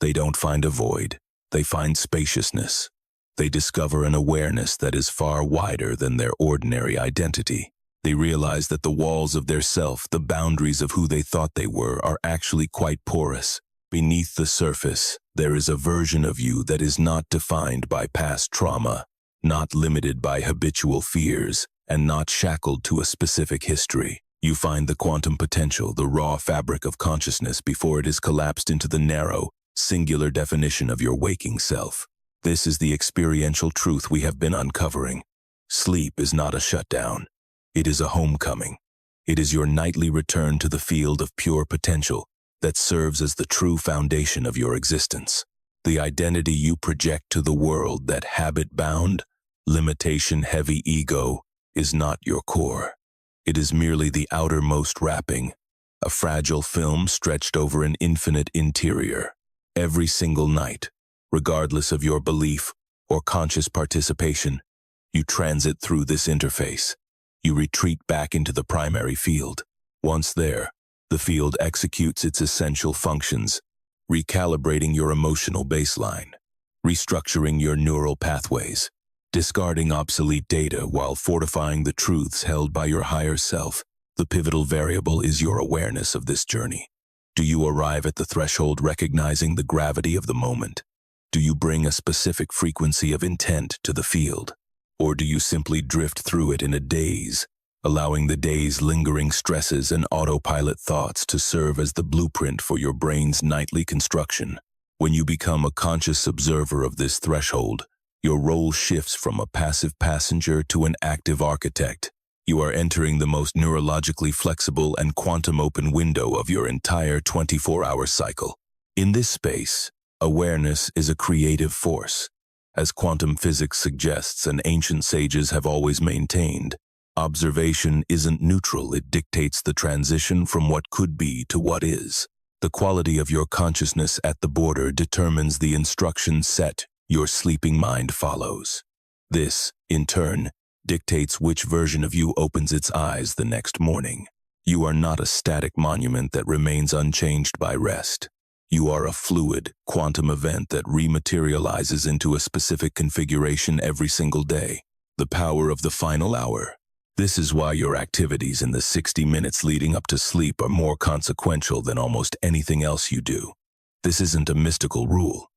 They don't find a void, they find spaciousness. They discover an awareness that is far wider than their ordinary identity. They realize that the walls of their self, the boundaries of who they thought they were, are actually quite porous. Beneath the surface, there is a version of you that is not defined by past trauma, not limited by habitual fears, and not shackled to a specific history. You find the quantum potential, the raw fabric of consciousness before it is collapsed into the narrow, singular definition of your waking self. This is the experiential truth we have been uncovering. Sleep is not a shutdown. It is a homecoming. It is your nightly return to the field of pure potential that serves as the true foundation of your existence. The identity you project to the world, that habit-bound, limitation-heavy ego, is not your core. It is merely the outermost wrapping, a fragile film stretched over an infinite interior. Every single night, regardless of your belief or conscious participation, you transit through this interface. You retreat back into the primary field. Once there, the field executes its essential functions, recalibrating your emotional baseline, restructuring your neural pathways, discarding obsolete data while fortifying the truths held by your higher self. The pivotal variable is your awareness of this journey. Do you arrive at the threshold recognizing the gravity of the moment? Do you bring a specific frequency of intent to the field? Or do you simply drift through it in a daze, allowing the day's lingering stresses and autopilot thoughts to serve as the blueprint for your brain's nightly construction? When you become a conscious observer of this threshold, your role shifts from a passive passenger to an active architect. You are entering the most neurologically flexible and quantum-open window of your entire 24-hour cycle. In this space, awareness is a creative force. As quantum physics suggests and ancient sages have always maintained, observation isn't neutral, it dictates the transition from what could be to what is. The quality of your consciousness at the border determines the instruction set your sleeping mind follows. This, in turn, dictates which version of you opens its eyes the next morning. You are not a static monument that remains unchanged by rest. You are a fluid, quantum event that rematerializes into a specific configuration every single day. The power of the final hour. This is why your activities in the 60 minutes leading up to sleep are more consequential than almost anything else you do. This isn't a mystical rule.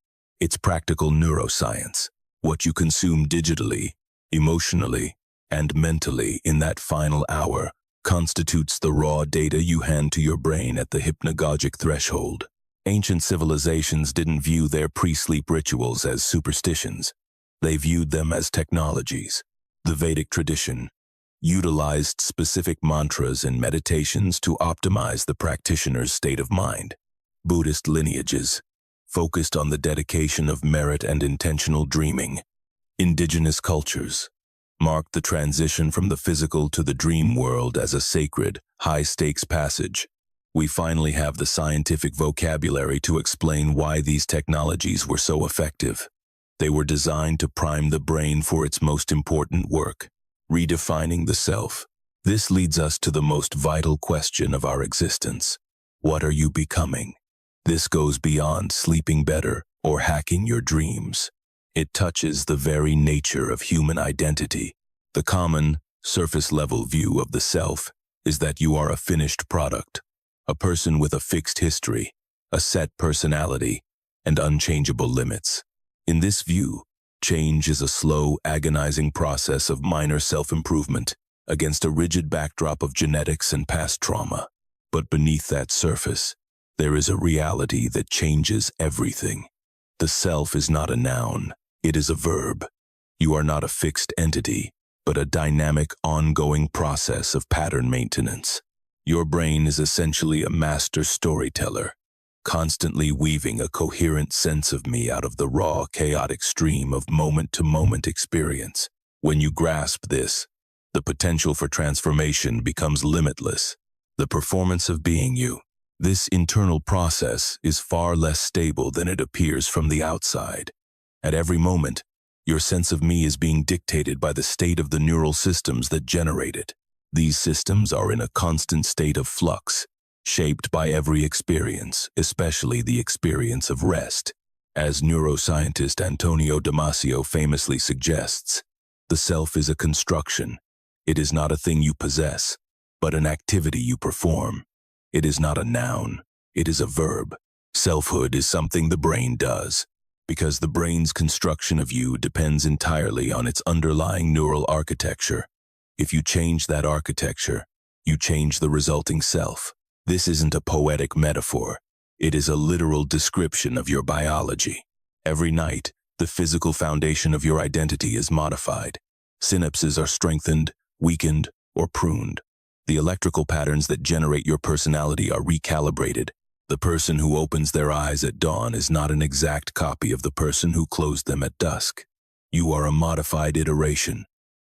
It's practical neuroscience. What you consume digitally, emotionally, and mentally in that final hour constitutes the raw data you hand to your brain at the hypnagogic threshold. Ancient civilizations didn't view their pre-sleep rituals as superstitions. They viewed them as technologies. The Vedic tradition utilized specific mantras and meditations to optimize the practitioner's state of mind. Buddhist lineages focused on the dedication of merit and intentional dreaming. Indigenous cultures marked the transition from the physical to the dream world as a sacred, high-stakes passage. We finally have the scientific vocabulary to explain why these technologies were so effective. They were designed to prime the brain for its most important work, redefining the self. This leads us to the most vital question of our existence. What are you becoming? This goes beyond sleeping better or hacking your dreams. It touches the very nature of human identity. The common, surface-level view of the self is that you are a finished product, a person with a fixed history, a set personality, and unchangeable limits. In this view, change is a slow, agonizing process of minor self-improvement against a rigid backdrop of genetics and past trauma. But beneath that surface, there is a reality that changes everything. The self is not a noun, it is a verb. You are not a fixed entity, but a dynamic, ongoing process of pattern maintenance. Your brain is essentially a master storyteller, constantly weaving a coherent sense of me out of the raw, chaotic stream of moment-to-moment experience. When you grasp this, the potential for transformation becomes limitless. The performance of being you. This internal process is far less stable than it appears from the outside. At every moment, your sense of me is being dictated by the state of the neural systems that generate it. These systems are in a constant state of flux, shaped by every experience, especially the experience of rest. As neuroscientist Antonio Damasio famously suggests, the self is a construction. It is not a thing you possess, but an activity you perform. It is not a noun, it is a verb. Selfhood is something the brain does, because the brain's construction of you depends entirely on its underlying neural architecture. If you change that architecture, you change the resulting self. This isn't a poetic metaphor. It is a literal description of your biology. Every night, the physical foundation of your identity is modified. Synapses are strengthened, weakened, or pruned. The electrical patterns that generate your personality are recalibrated. The person who opens their eyes at dawn is not an exact copy of the person who closed them at dusk. You are a modified iteration,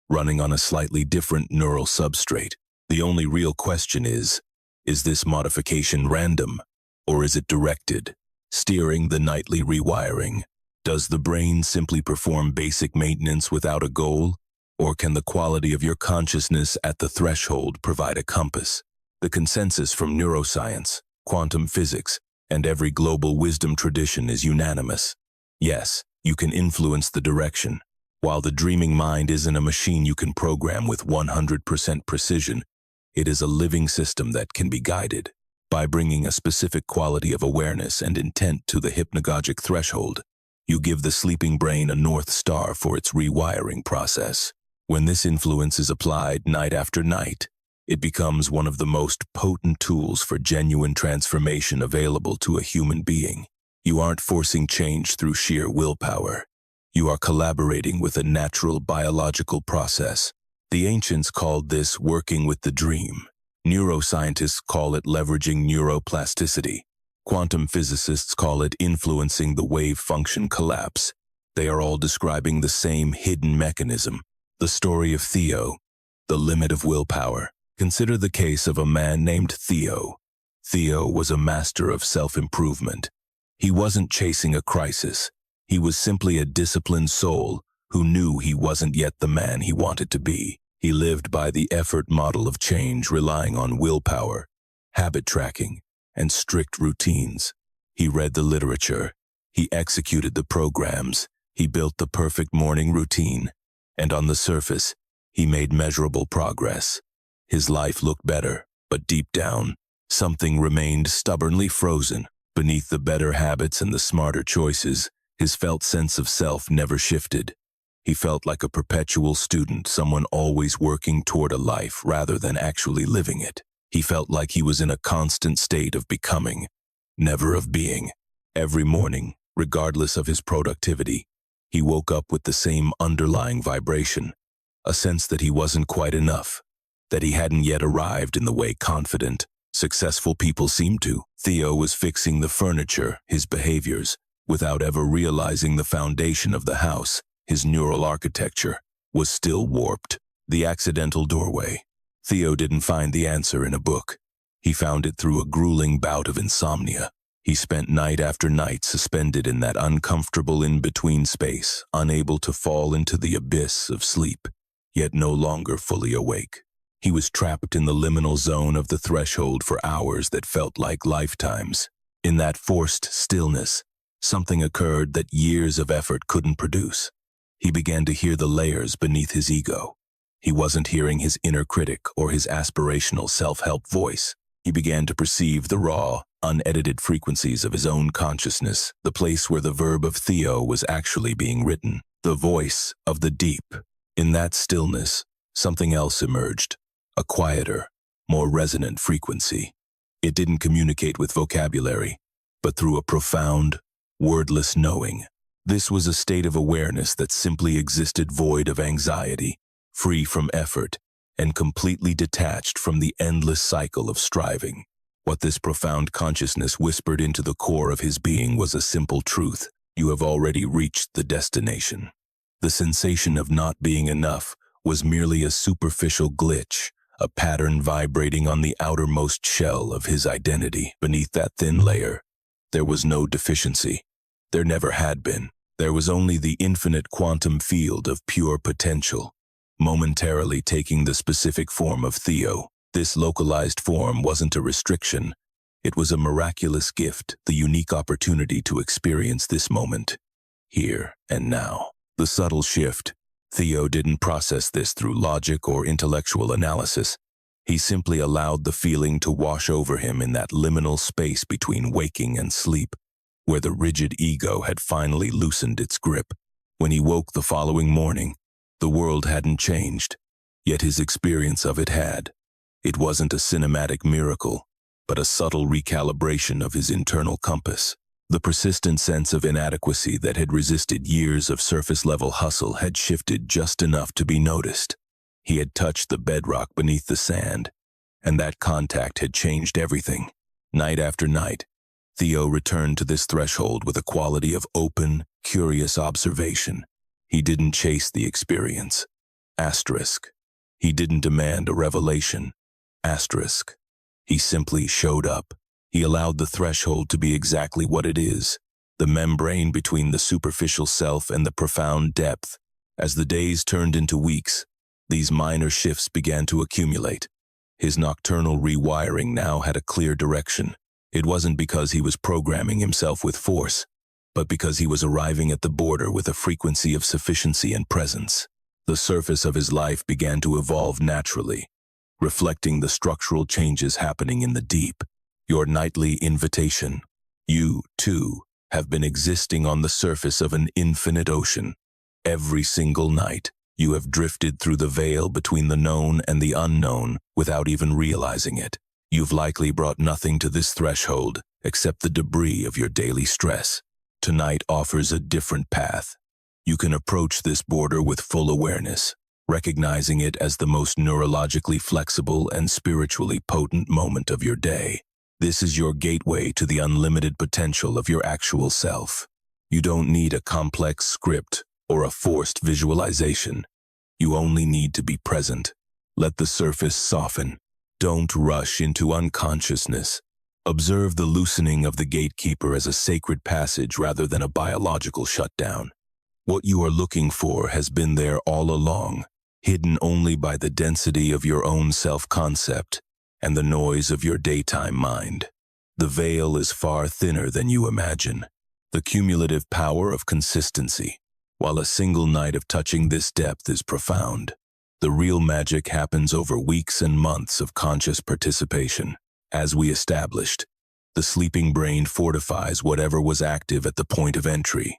running on a slightly different neural substrate. The only real question is this modification random, or is it directed, steering the nightly rewiring? Does the brain simply perform basic maintenance without a goal, or can the quality of your consciousness at the threshold provide a compass? The consensus from neuroscience, quantum physics, and every global wisdom tradition is unanimous. Yes, you can influence the direction. While the dreaming mind isn't a machine you can program with 100% precision, it is a living system that can be guided. By bringing a specific quality of awareness and intent to the hypnagogic threshold, you give the sleeping brain a north star for its rewiring process. When this influence is applied night after night, it becomes one of the most potent tools for genuine transformation available to a human being. You aren't forcing change through sheer willpower. You are collaborating with a natural biological process. The ancients called this working with the dream. Neuroscientists call it leveraging neuroplasticity. Quantum physicists call it influencing the wave function collapse. They are all describing the same hidden mechanism. The story of Theo, the limit of willpower. Consider the case of a man named Theo. Theo was a master of self-improvement. He wasn't chasing a crisis. He was simply a disciplined soul who knew he wasn't yet the man he wanted to be. He lived by the effort model of change, relying on willpower, habit tracking, and strict routines. He read the literature. He executed the programs. He built the perfect morning routine. And on the surface, he made measurable progress. His life looked better, but deep down, something remained stubbornly frozen. Beneath the better habits and the smarter choices, his felt sense of self never shifted. He felt like a perpetual student, someone always working toward a life rather than actually living it. He felt like he was in a constant state of becoming, never of being. Every morning, regardless of his productivity, he woke up with the same underlying vibration, a sense that he wasn't quite enough, that he hadn't yet arrived in the way confident, successful people seem to. Theo was fixing the furniture, his behaviors, without ever realizing the foundation of the house, his neural architecture, was still warped. The accidental doorway. Theo didn't find the answer in a book. He found it through a grueling bout of insomnia. He spent night after night suspended in that uncomfortable in-between space, unable to fall into the abyss of sleep, yet no longer fully awake. He was trapped in the liminal zone of the threshold for hours that felt like lifetimes. In that forced stillness, something occurred that years of effort couldn't produce. He began to hear the layers beneath his ego. He wasn't hearing his inner critic or his aspirational self-help voice. He began to perceive the raw, unedited frequencies of his own consciousness, the place where the verb of Theo was actually being written, the voice of the deep. In that stillness, something else emerged, a quieter, more resonant frequency. It didn't communicate with vocabulary, but through a profound, wordless knowing. This was a state of awareness that simply existed void of anxiety, free from effort, and completely detached from the endless cycle of striving. What this profound consciousness whispered into the core of his being was a simple truth: you have already reached the destination. The sensation of not being enough was merely a superficial glitch, a pattern vibrating on the outermost shell of his identity. Beneath that thin layer, there was no deficiency. There never had been. There was only the infinite quantum field of pure potential, momentarily taking the specific form of Theo. This localized form wasn't a restriction. It was a miraculous gift, the unique opportunity to experience this moment, here and now. The subtle shift. Theo didn't process this through logic or intellectual analysis. He simply allowed the feeling to wash over him in that liminal space between waking and sleep, where the rigid ego had finally loosened its grip. When he woke the following morning, the world hadn't changed, yet his experience of it had. It wasn't a cinematic miracle, but a subtle recalibration of his internal compass. The persistent sense of inadequacy that had resisted years of surface-level hustle had shifted just enough to be noticed. He had touched the bedrock beneath the sand, and that contact had changed everything. Night after night, Theo returned to this threshold with a quality of open, curious observation. He didn't chase the experience. Asterisk. He didn't demand a revelation. Asterisk. He simply showed up. He allowed the threshold to be exactly what it is, the membrane between the superficial self and the profound depth. As the days turned into weeks, these minor shifts began to accumulate. His nocturnal rewiring now had a clear direction. It wasn't because he was programming himself with force, but because he was arriving at the border with a frequency of sufficiency and presence. The surface of his life began to evolve naturally, reflecting the structural changes happening in the deep. Your nightly invitation. You, too, have been existing on the surface of an infinite ocean. Every single night, you have drifted through the veil between the known and the unknown without even realizing it. You've likely brought nothing to this threshold except the debris of your daily stress. Tonight offers a different path. You can approach this border with full awareness, recognizing it as the most neurologically flexible and spiritually potent moment of your day. This is your gateway to the unlimited potential of your actual self. You don't need a complex script or a forced visualization. You only need to be present. Let the surface soften. Don't rush into unconsciousness. Observe the loosening of the gatekeeper as a sacred passage rather than a biological shutdown. What you are looking for has been there all along, hidden only by the density of your own self-concept and the noise of your daytime mind. The veil is far thinner than you imagine. The cumulative power of consistency, while a single night of touching this depth is profound. The real magic happens over weeks and months of conscious participation. As we established, the sleeping brain fortifies whatever was active at the point of entry.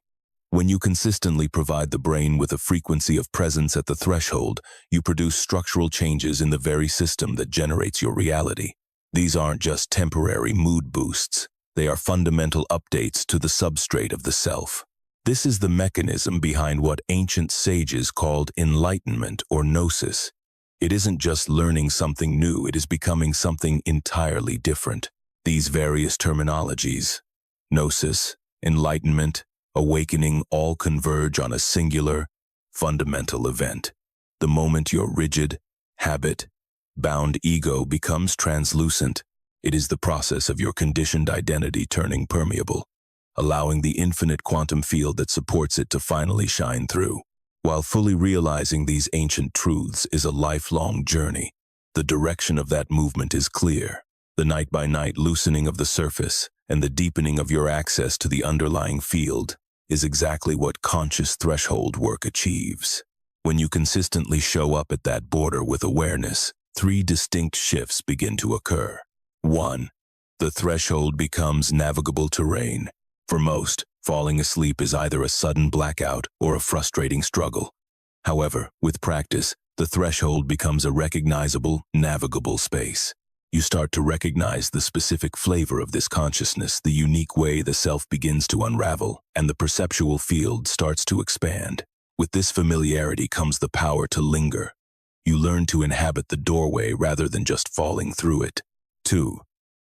When you consistently provide the brain with a frequency of presence at the threshold, you produce structural changes in the very system that generates your reality. These aren't just temporary mood boosts. They are fundamental updates to the substrate of the self. This is the mechanism behind what ancient sages called enlightenment or gnosis. It isn't just learning something new, it is becoming something entirely different. These various terminologies, gnosis, enlightenment, awakening, all converge on a singular, fundamental event. The moment your rigid, habit-bound ego becomes translucent, It is the process of your conditioned identity turning permeable, allowing the infinite quantum field that supports it to finally shine through. While fully realizing these ancient truths is a lifelong journey, the direction of that movement is clear. The night-by-night loosening of the surface and the deepening of your access to the underlying field is exactly what conscious threshold work achieves. When you consistently show up at that border with awareness, three distinct shifts begin to occur. 1. The threshold becomes navigable terrain. For most, falling asleep is either a sudden blackout or a frustrating struggle. However, with practice, the threshold becomes a recognizable, navigable space. You start to recognize the specific flavor of this consciousness, the unique way the self begins to unravel, and the perceptual field starts to expand. With this familiarity comes the power to linger. You learn to inhabit the doorway rather than just falling through it. 2.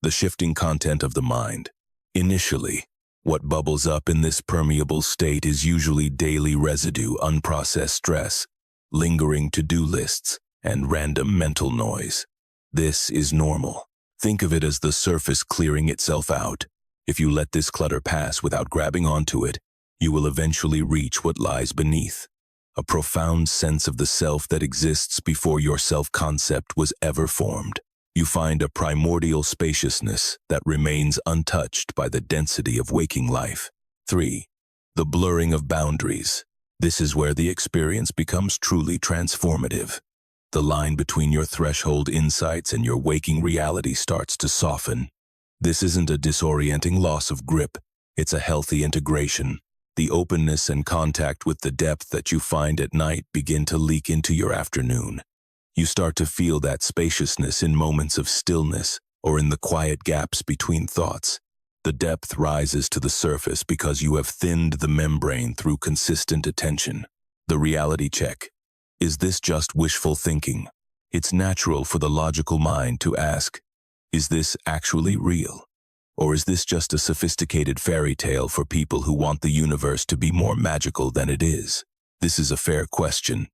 The shifting content of the mind. Initially, what bubbles up in this permeable state is usually daily residue, unprocessed stress, lingering to-do lists, and random mental noise. This is normal. Think of it as the surface clearing itself out. If you let this clutter pass without grabbing onto it, you will eventually reach what lies beneath, a profound sense of the self that exists before your self-concept was ever formed. You find a primordial spaciousness that remains untouched by the density of waking life. 3. The blurring of boundaries. This is where the experience becomes truly transformative. The line between your threshold insights and your waking reality starts to soften. This isn't a disorienting loss of grip, it's a healthy integration. The openness and contact with the depth that you find at night begin to leak into your afternoon. You start to feel that spaciousness in moments of stillness or in the quiet gaps between thoughts. The depth rises to the surface because you have thinned the membrane through consistent attention. The reality check. Is this just wishful thinking? It's natural for the logical mind to ask, is this actually real? Or is this just a sophisticated fairy tale for people who want the universe to be more magical than it is? This is a fair question,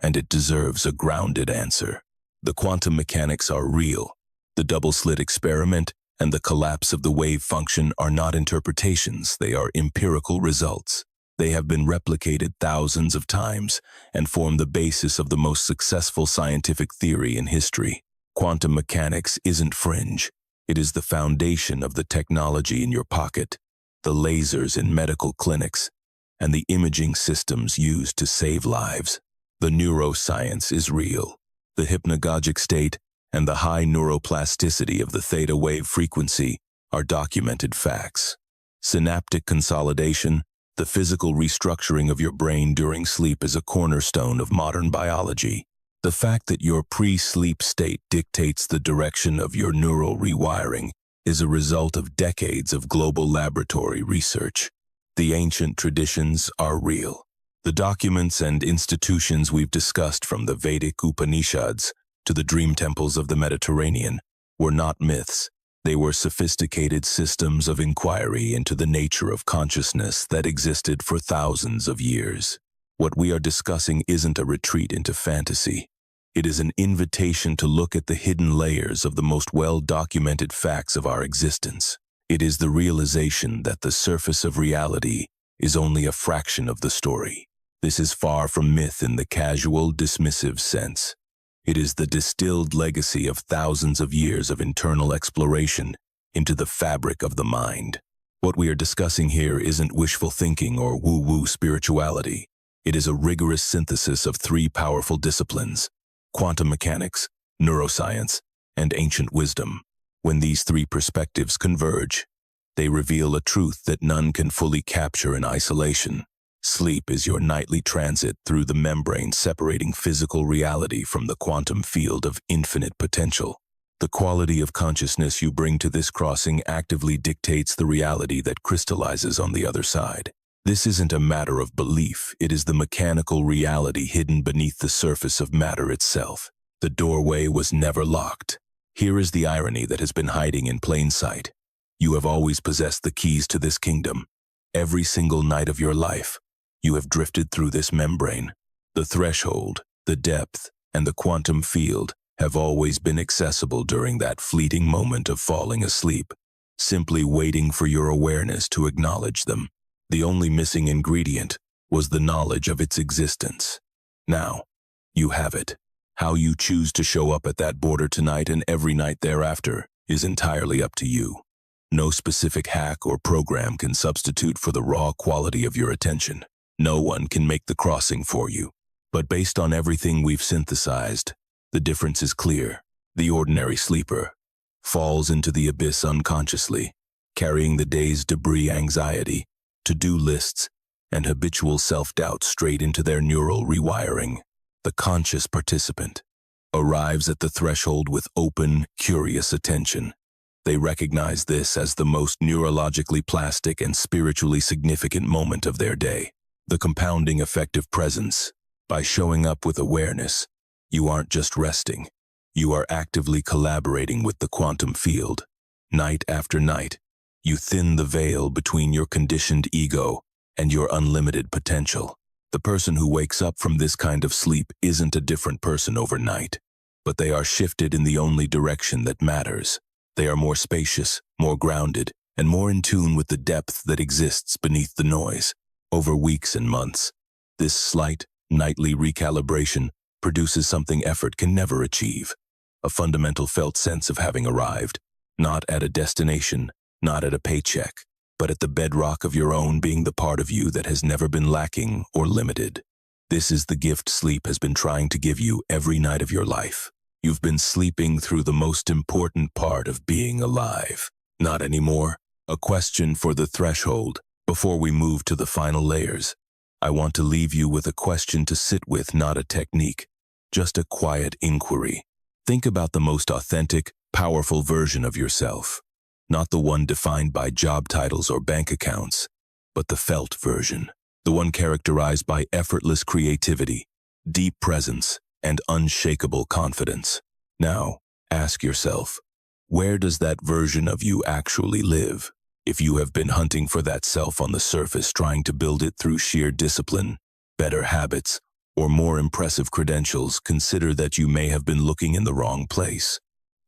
and it deserves a grounded answer. The quantum mechanics are real. The double-slit experiment and the collapse of the wave function are not interpretations, they are empirical results. They have been replicated thousands of times and form the basis of the most successful scientific theory in history. Quantum mechanics isn't fringe. It is the foundation of the technology in your pocket, the lasers in medical clinics, and the imaging systems used to save lives. The neuroscience is real. The hypnagogic state and the high neuroplasticity of the theta wave frequency are documented facts. Synaptic consolidation, the physical restructuring of your brain during sleep, is a cornerstone of modern biology. The fact that your pre-sleep state dictates the direction of your neural rewiring is a result of decades of global laboratory research. The ancient traditions are real. The documents and institutions we've discussed, from the Vedic Upanishads to the dream temples of the Mediterranean, were not myths. They were sophisticated systems of inquiry into the nature of consciousness that existed for thousands of years. What we are discussing isn't a retreat into fantasy. It is an invitation to look at the hidden layers of the most well-documented facts of our existence. It is the realization that the surface of reality is only a fraction of the story. This is far from myth in the casual, dismissive sense. It is the distilled legacy of thousands of years of internal exploration into the fabric of the mind. What we are discussing here isn't wishful thinking or woo-woo spirituality. It is a rigorous synthesis of three powerful disciplines: quantum mechanics, neuroscience, and ancient wisdom. When these three perspectives converge, they reveal a truth that none can fully capture in isolation. Sleep is your nightly transit through the membrane separating physical reality from the quantum field of infinite potential. The quality of consciousness you bring to this crossing actively dictates the reality that crystallizes on the other side. This isn't a matter of belief, it is the mechanical reality hidden beneath the surface of matter itself. The doorway was never locked. Here is the irony that has been hiding in plain sight. You have always possessed the keys to this kingdom. Every single night of your life, you have drifted through this membrane. The threshold, the depth, and the quantum field have always been accessible during that fleeting moment of falling asleep, simply waiting for your awareness to acknowledge them. The only missing ingredient was the knowledge of its existence. Now, you have it. How you choose to show up at that border tonight and every night thereafter is entirely up to you. No specific hack or program can substitute for the raw quality of your attention. No one can make the crossing for you. But based on everything we've synthesized, the difference is clear. The ordinary sleeper falls into the abyss unconsciously, carrying the day's debris, anxiety, to-do lists, and habitual self-doubt straight into their neural rewiring. The conscious participant arrives at the threshold with open, curious attention. They recognize this as the most neurologically plastic and spiritually significant moment of their day. The compounding effect of presence. By showing up with awareness, you aren't just resting. You are actively collaborating with the quantum field. Night after night, you thin the veil between your conditioned ego and your unlimited potential. The person who wakes up from this kind of sleep isn't a different person overnight, but they are shifted in the only direction that matters. They are more spacious, more grounded, and more in tune with the depth that exists beneath the noise. Over weeks and months, this slight, nightly recalibration produces something effort can never achieve. A fundamental felt sense of having arrived, not at a destination, not at a paycheck, but at the bedrock of your own being, the part of you that has never been lacking or limited. This is the gift sleep has been trying to give you every night of your life. You've been sleeping through the most important part of being alive. Not anymore. A question for the threshold. Before we move to the final layers, I want to leave you with a question to sit with, not a technique, just a quiet inquiry. Think about the most authentic, powerful version of yourself. Not the one defined by job titles or bank accounts, but the felt version. The one characterized by effortless creativity, deep presence, and unshakable confidence. Now, ask yourself, where does that version of you actually live? If you have been hunting for that self on the surface, trying to build it through sheer discipline, better habits, or more impressive credentials, consider that you may have been looking in the wrong place.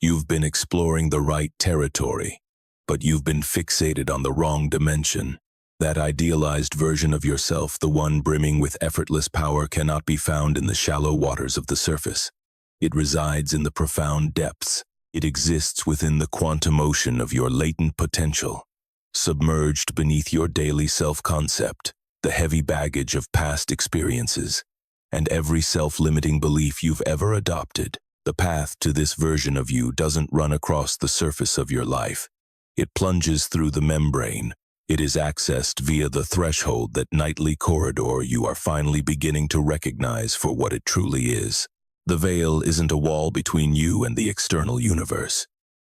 You've been exploring the right territory, but you've been fixated on the wrong dimension. That idealized version of yourself, the one brimming with effortless power, cannot be found in the shallow waters of the surface. It resides in the profound depths. It exists within the quantum ocean of your latent potential. Submerged beneath your daily self-concept, the heavy baggage of past experiences, and every self-limiting belief you've ever adopted. The path to this version of you doesn't run across the surface of your life. It plunges through the membrane. It is accessed via the threshold, that nightly corridor you are finally beginning to recognize for what it truly is. The veil isn't a wall between you and the external universe.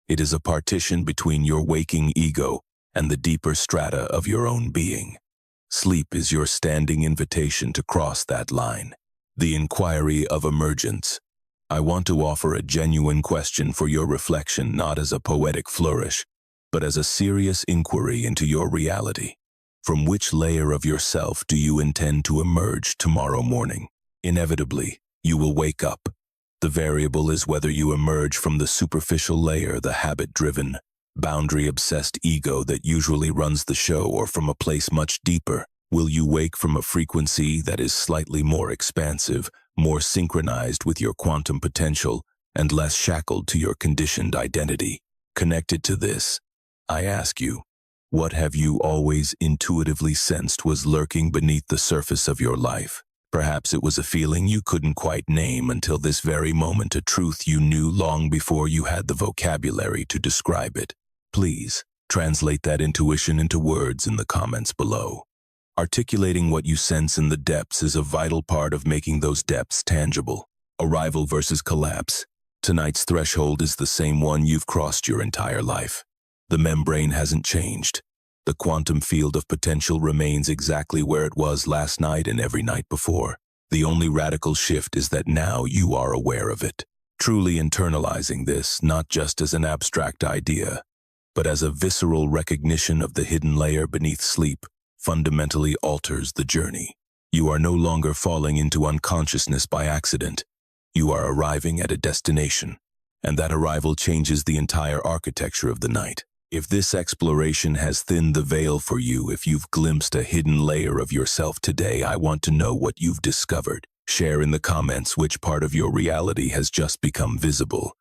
It is a partition between your waking ego and the deeper strata of your own being. Sleep is your standing invitation to cross that line. The inquiry of emergence. I want to offer a genuine question for your reflection, not as a poetic flourish, but as a serious inquiry into your reality. From which layer of yourself do you intend to emerge tomorrow morning? Inevitably, you will wake up. The variable is whether you emerge from the superficial layer, the habit-driven, boundary-obsessed ego that usually runs the show, or from a place much deeper. Will you wake from a frequency that is slightly more expansive, more synchronized with your quantum potential, and less shackled to your conditioned identity? Connected to this, I ask you, what have you always intuitively sensed was lurking beneath the surface of your life? Perhaps it was a feeling you couldn't quite name until this very moment, a truth you knew long before you had the vocabulary to describe it. Please, translate that intuition into words in the comments below. Articulating what you sense in the depths is a vital part of making those depths tangible. Arrival versus collapse. Tonight's threshold is the same one you've crossed your entire life. The membrane hasn't changed. The quantum field of potential remains exactly where it was last night and every night before. The only radical shift is that now you are aware of it. Truly internalizing this, not just as an abstract idea, but as a visceral recognition of the hidden layer beneath sleep, fundamentally alters the journey. You are no longer falling into unconsciousness by accident. You are arriving at a destination, and that arrival changes the entire architecture of the night. If this exploration has thinned the veil for you, if you've glimpsed a hidden layer of yourself today, I want to know what you've discovered. Share in the comments which part of your reality has just become visible.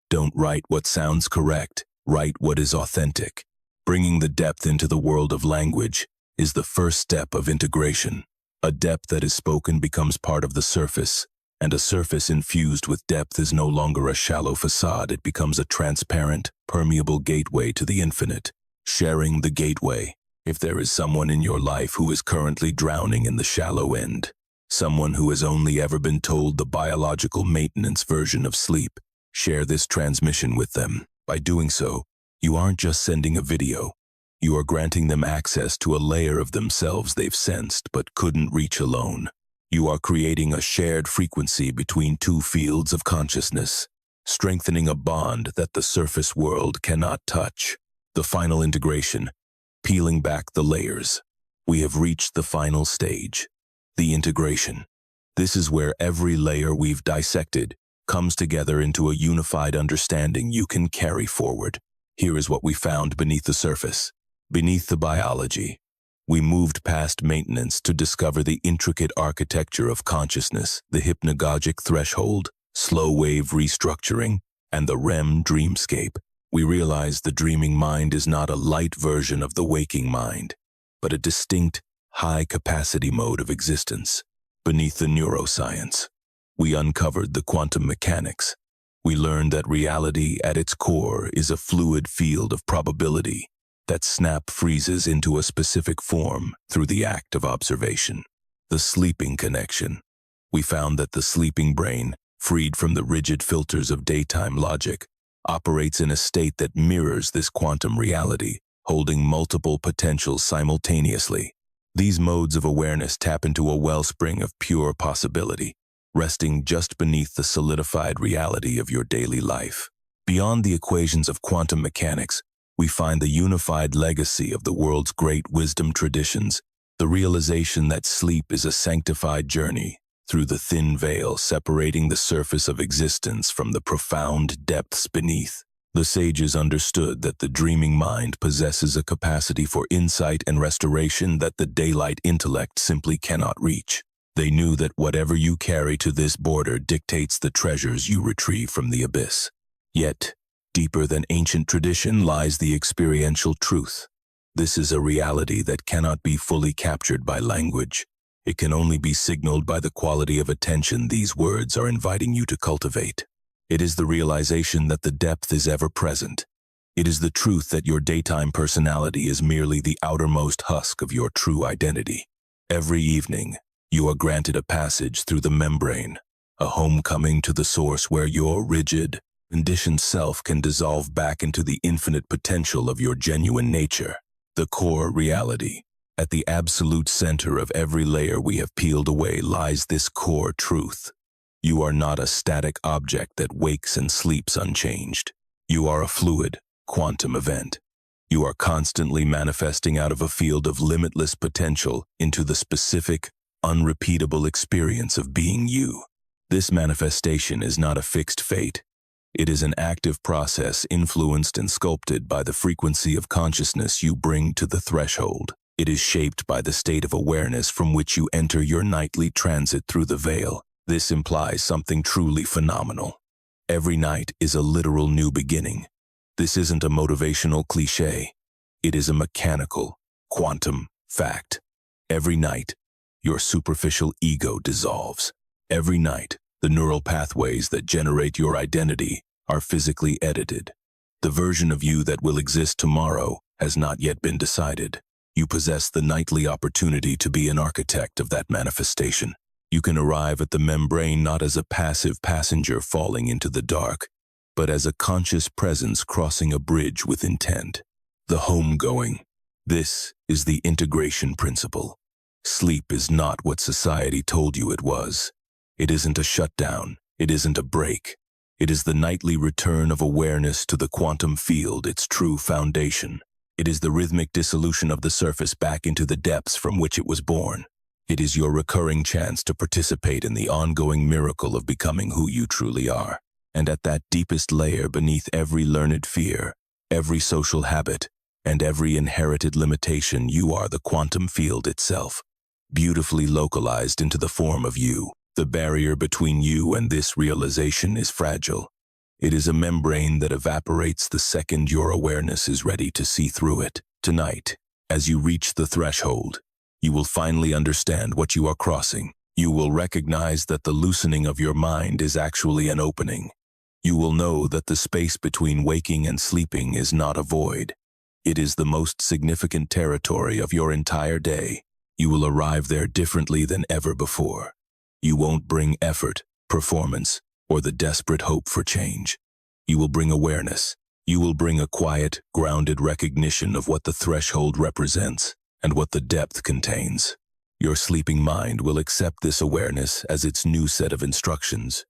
Don't write what sounds correct, write what is authentic. Bringing the depth into the world of language is the first step of integration. A depth that is spoken becomes part of the surface, and a surface infused with depth is no longer a shallow facade. It becomes a transparent, permeable gateway to the infinite. Sharing the gateway. If there is someone in your life who is currently drowning in the shallow end, someone who has only ever been told the biological maintenance version of sleep, share this transmission with them. By doing so, you aren't just sending a video. You are granting them access to a layer of themselves they've sensed but couldn't reach alone. You are creating a shared frequency between two fields of consciousness, strengthening a bond that the surface world cannot touch. The final integration, peeling back the layers. We have reached the final stage, the integration. This is where every layer we've dissected comes together into a unified understanding you can carry forward. Here is what we found beneath the surface. Beneath the biology, we moved past maintenance to discover the intricate architecture of consciousness, the hypnagogic threshold, slow-wave restructuring, and the REM dreamscape. We realized the dreaming mind is not a light version of the waking mind, but a distinct, high-capacity mode of existence. Beneath the neuroscience, we uncovered the quantum mechanics. We learned that reality at its core is a fluid field of probability that snap freezes into a specific form through the act of observation. The sleeping connection. We found that the sleeping brain, freed from the rigid filters of daytime logic, operates in a state that mirrors this quantum reality, holding multiple potentials simultaneously. These modes of awareness tap into a wellspring of pure possibility, resting just beneath the solidified reality of your daily life. Beyond the equations of quantum mechanics, we find the unified legacy of the world's great wisdom traditions, the realization that sleep is a sanctified journey through the thin veil separating the surface of existence from the profound depths beneath. The sages understood that the dreaming mind possesses a capacity for insight and restoration that the daylight intellect simply cannot reach. They knew that whatever you carry to this border dictates the treasures you retrieve from the abyss. Yet, deeper than ancient tradition lies the experiential truth. This is a reality that cannot be fully captured by language. It can only be signaled by the quality of attention these words are inviting you to cultivate. It is the realization that the depth is ever present. It is the truth that your daytime personality is merely the outermost husk of your true identity. Every evening, you are granted a passage through the membrane, a homecoming to the source where your rigid, conditioned self can dissolve back into the infinite potential of your genuine nature, the core reality. At the absolute center of every layer we have peeled away lies this core truth. You are not a static object that wakes and sleeps unchanged. You are a fluid, quantum event. You are constantly manifesting out of a field of limitless potential into the specific, unrepeatable experience of being you. This manifestation is not a fixed fate. It is an active process influenced and sculpted by the frequency of consciousness you bring to the threshold. It is shaped by the state of awareness from which you enter your nightly transit through the veil. This implies something truly phenomenal. Every night is a literal new beginning. This isn't a motivational cliché. It is a mechanical, quantum fact. Every night, your superficial ego dissolves. Every night, the neural pathways that generate your identity are physically edited. The version of you that will exist tomorrow has not yet been decided. You possess the nightly opportunity to be an architect of that manifestation. You can arrive at the membrane not as a passive passenger falling into the dark, but as a conscious presence crossing a bridge with intent. The homegoing. This is the integration principle. Sleep is not what society told you it was. It isn't a shutdown. It isn't a break. It is the nightly return of awareness to the quantum field, its true foundation. It is the rhythmic dissolution of the surface back into the depths from which it was born. It is your recurring chance to participate in the ongoing miracle of becoming who you truly are. And at that deepest layer beneath every learned fear, every social habit, and every inherited limitation, you are the quantum field itself, beautifully localized into the form of you. The barrier between you and this realization is fragile. It is a membrane that evaporates the second your awareness is ready to see through it. Tonight, as you reach the threshold, you will finally understand what you are crossing. You will recognize that the loosening of your mind is actually an opening. You will know that the space between waking and sleeping is not a void. It is the most significant territory of your entire day. You will arrive there differently than ever before. You won't bring effort, performance, or the desperate hope for change. You will bring awareness. You will bring a quiet, grounded recognition of what the threshold represents and what the depth contains. Your sleeping mind will accept this awareness as its new set of instructions.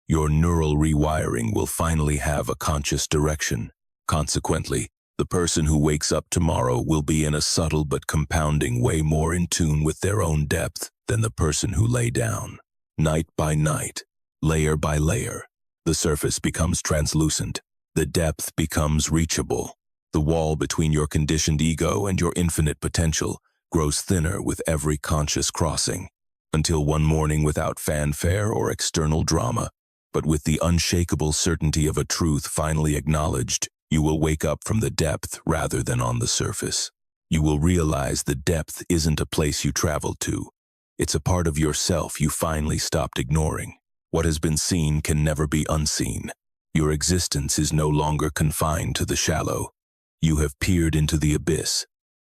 Your neural rewiring will finally have a conscious direction. Consequently, the person who wakes up tomorrow will be in a subtle but compounding way more in tune with their own depth than the person who lay down. Night by night, layer by layer, the surface becomes translucent. The depth becomes reachable. The wall between your conditioned ego and your infinite potential grows thinner with every conscious crossing, until one morning, without fanfare or external drama, but with the unshakable certainty of a truth finally acknowledged, you will wake up from the depth rather than on the surface. You will realize the depth isn't a place you traveled to. It's a part of yourself you finally stopped ignoring. What has been seen can never be unseen. Your existence is no longer confined to the shallow. You have peered into the abyss.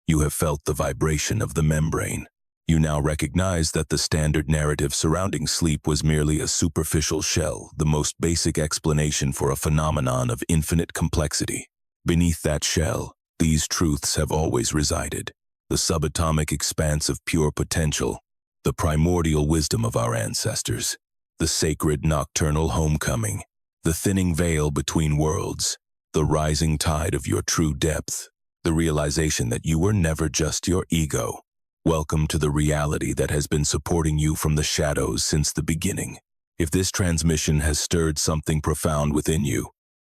You have felt the vibration of the membrane. You now recognize that the standard narrative surrounding sleep was merely a superficial shell, the most basic explanation for a phenomenon of infinite complexity. Beneath that shell, these truths have always resided. The subatomic expanse of pure potential, the primordial wisdom of our ancestors, the sacred nocturnal homecoming, the thinning veil between worlds, the rising tide of your true depth, the realization that you were never just your ego. Welcome to the reality that has been supporting you from the shadows since the beginning. If this transmission has stirred something profound within you,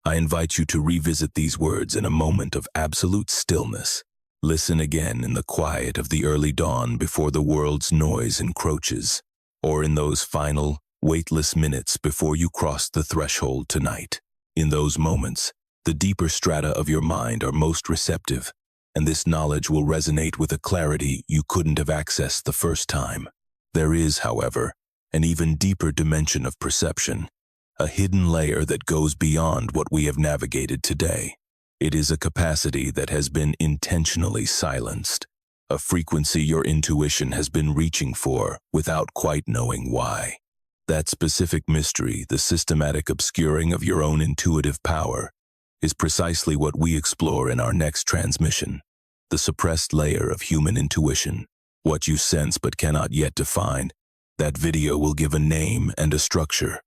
I invite you to revisit these words in a moment of absolute stillness. Listen again in the quiet of the early dawn before the world's noise encroaches, or in those final, weightless minutes before you cross the threshold tonight. In those moments, the deeper strata of your mind are most receptive, and this knowledge will resonate with a clarity you couldn't have accessed the first time. There is, however, an even deeper dimension of perception, a hidden layer that goes beyond what we have navigated today. It is a capacity that has been intentionally silenced, a frequency your intuition has been reaching for without quite knowing why. That specific mystery, the systematic obscuring of your own intuitive power, is precisely what we explore in our next transmission. The suppressed layer of human intuition, what you sense but cannot yet define. That video will give a name and a structure,